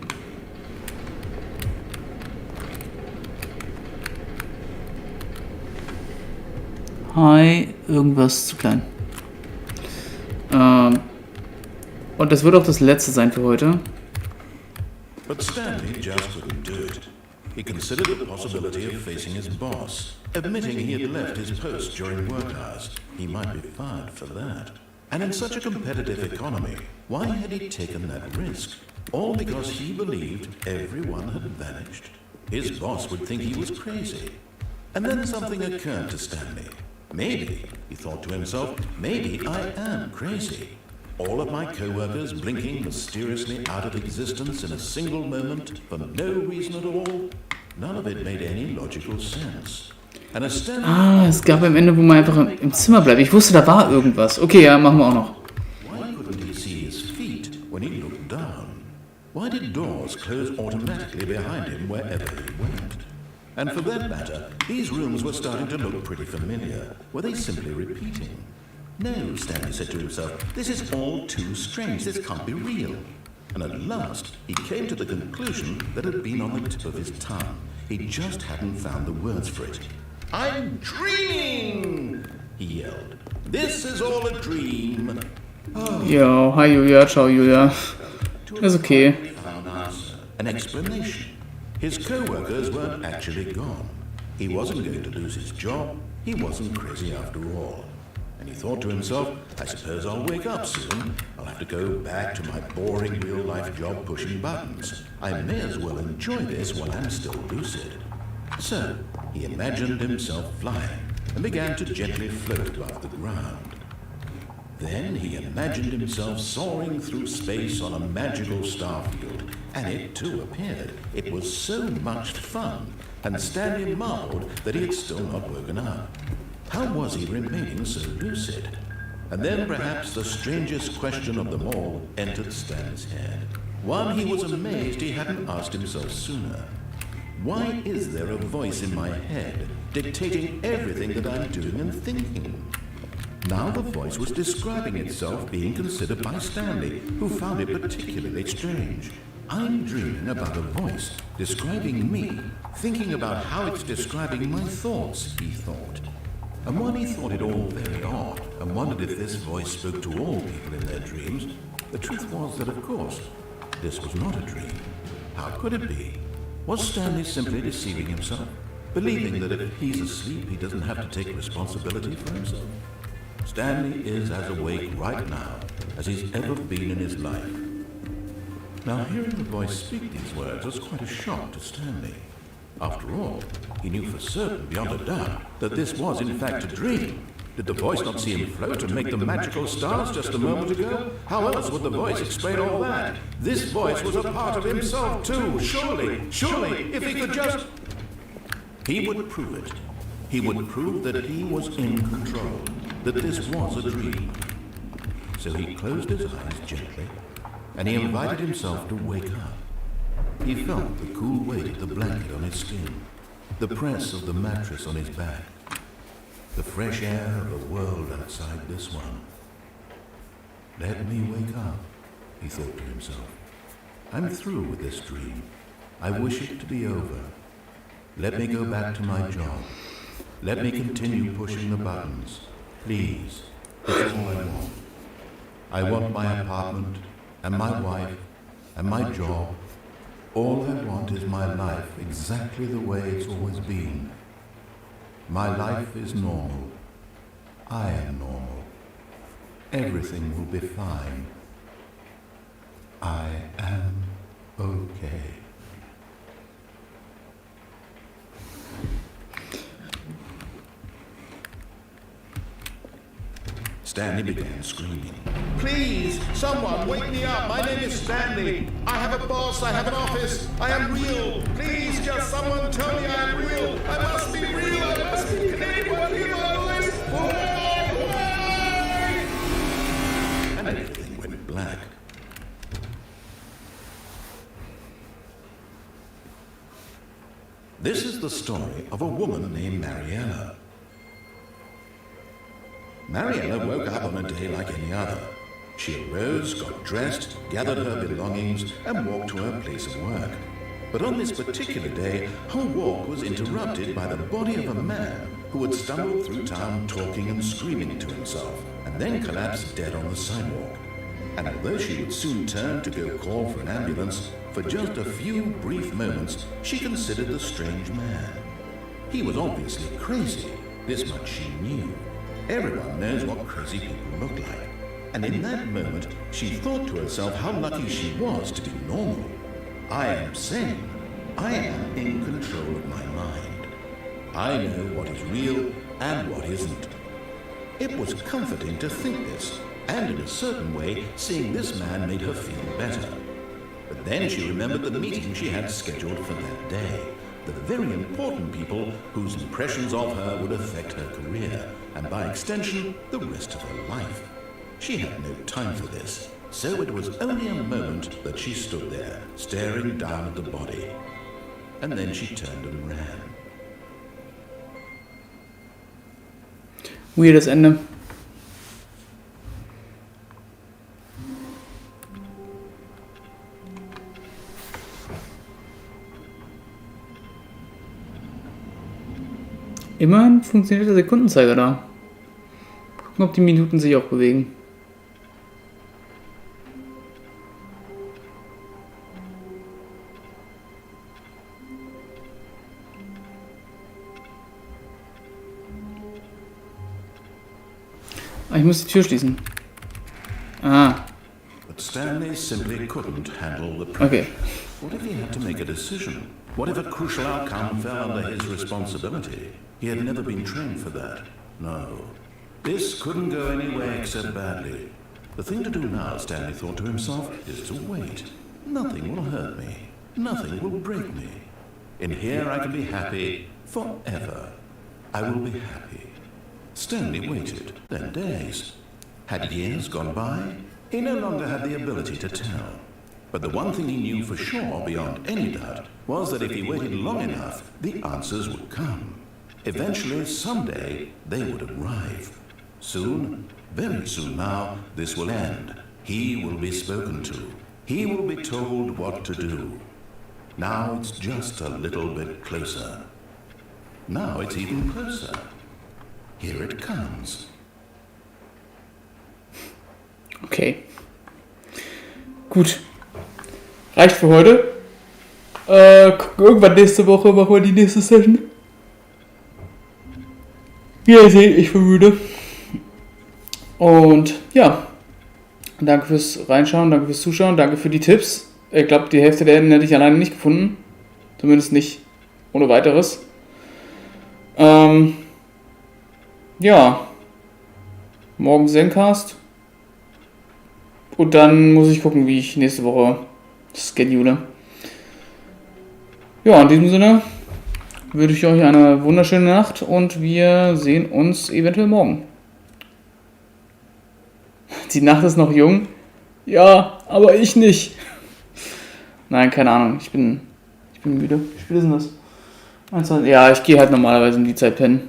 Hi, irgendwas zu klein. Und das wird auch das letzte sein für heute. But Stanley just couldn't do it. He considered the possibility of facing his boss, admitting he had left his post during work hours. He might be fired for that. And in such a competitive economy, why had he taken that risk? All because he believed everyone had vanished. His boss would think he was crazy. And then something occurred to Stanley. Maybe, he thought to himself, maybe I am crazy. All of my co-workers blinking mysteriously out of existence in a single moment for no reason at all. None of it made any logical sense. And a es gab am Ende, wo man einfach im Zimmer bleibt. Ich wusste, da war irgendwas. Okay, ja, machen wir auch noch. Why couldn't he see his feet when he looked down? Why did doors close automatically behind him wherever he went? And for that matter, these rooms were starting to look pretty familiar. Were they simply repeating? No, Stanley said to himself, this is all too strange, this can't be real. And at last, he came to the conclusion that had been on the tip of his tongue. He just hadn't found the words for it. I'm dreaming, he yelled. This is all a dream. Ja, hi Julia, ciao Julia. Ist okay. Found an explanation. His co-workers weren't actually gone. He wasn't going to lose his job. He wasn't crazy after all. And he thought to himself, I suppose I'll wake up soon. I'll have to go back to my boring real-life job pushing buttons. I may as well enjoy this while I'm still lucid. So, he imagined himself flying and began to gently float above the ground. Then he imagined himself soaring through space on a magical starfield, and it too appeared. It was so much fun, and Stanley marveled that he had still not woken up. How was he remaining so lucid? And then perhaps the strangest question of them all entered Stanley's head. One he was amazed he hadn't asked himself sooner. Why is there a voice in my head dictating everything that I'm doing and thinking? Now the voice was describing itself being considered by Stanley, who found it particularly strange. I'm dreaming about a voice describing me, thinking about how it's describing my thoughts, he thought. And when he thought it all very odd, and wondered if this voice spoke to all people in their dreams, the truth was that, of course, this was not a dream. How could it be? Was Stanley simply deceiving himself, believing that if he's asleep, he doesn't have to take responsibility for himself? Stanley is as awake right now as he's ever been in his life. Now, hearing the voice speak these words was quite a shock to Stanley. After all, he knew for certain, beyond a doubt, that this was in fact a dream. Did the voice not see him float and make the magical stars just a moment ago? How else would the voice explain all that? This voice was a part of himself too, surely, if he could just... He would prove it. He would prove that he was in control, that this was a dream. So he closed his eyes gently, and he invited himself to wake up. He felt the cool weight of the blanket on his skin, the press of the mattress on his back, the fresh air of the world outside this one. Let me wake up, he thought to himself. I'm through with this dream. I wish it to be over. Let me go back to my job. Let me continue pushing the buttons. Please, that's all I want. I want my apartment, and my wife, and my job. All I want is my life exactly the way it's always been. My life is normal. I am normal. Everything will be fine. I am okay. Stanley began screaming. Please, someone wake me up. My name is Stanley. I have a boss. I have an office. I am real. Please, just someone tell me I am real. I must be real. I must be Canadian. Hear my voice. Why? And everything went black. This is the story of a woman named Mariella. Mariella woke up on a day like any other. She arose, got dressed, gathered her belongings, and walked to her place of work. But on this particular day, her walk was interrupted by the body of a man who had stumbled through town talking and screaming to himself, and then collapsed dead on the sidewalk. And although she would soon turn to go call for an ambulance, for just a few brief moments, she considered the strange man. He was obviously crazy, this much she knew. Everyone knows what crazy people look like. And in that moment, she thought to herself how lucky she was to be normal. I am sane. I am in control of my mind. I know what is real and what isn't. It was comforting to think this, And in a certain way, seeing this man made her feel better. But then she remembered the meeting she had scheduled for that day. The very important people whose impressions of her would affect her career, and by extension, the rest of her life. She had no time for this, so it was only a moment that she stood there, staring down at the body. And then she turned and ran. Weirdes Ende. Immerhin funktioniert der Sekundenzeiger da. Gucken, ob die Minuten sich auch bewegen. Ich muss die Tür schließen. Ah. But Stanley simply couldn't handle the pressure. Okay. What if he had to make a decision? What if a crucial outcome fell under his responsibility? He had never been trained for that. No. This couldn't go anywhere except badly. The thing to do now, Stanley thought to himself, is to wait. Nothing will hurt me. Nothing will break me. In here I can be happy forever. I will be happy. Stanley waited, then days. Had years gone by? He no longer had the ability to tell. But the one thing he knew for sure, beyond any doubt, was that if he waited long enough, the answers would come. Eventually, someday, they would arrive. Soon, very soon now, this will end. He will be spoken to. He will be told what to do. Now it's just a little bit closer. Now it's even closer. Here it comes. Okay. Gut. Reicht für heute. Irgendwann nächste Woche machen wir die nächste Session. Wie ihr seht, ich bin müde. Und ja. Danke fürs Reinschauen, danke fürs Zuschauen, danke für die Tipps. Ich glaube, die Hälfte der Enden hätte ich alleine nicht gefunden. Zumindest nicht ohne weiteres. Ja. Morgen Zencast. Und dann muss ich gucken, wie ich nächste Woche schedule. Ja, in diesem Sinne wünsche ich euch eine wunderschöne Nacht und wir sehen uns eventuell morgen. Die Nacht ist noch jung. Ja, aber ich nicht. Nein, keine Ahnung. Ich bin müde. Wie spät ist denn das? Ja, ich gehe halt normalerweise um die Zeit pennen.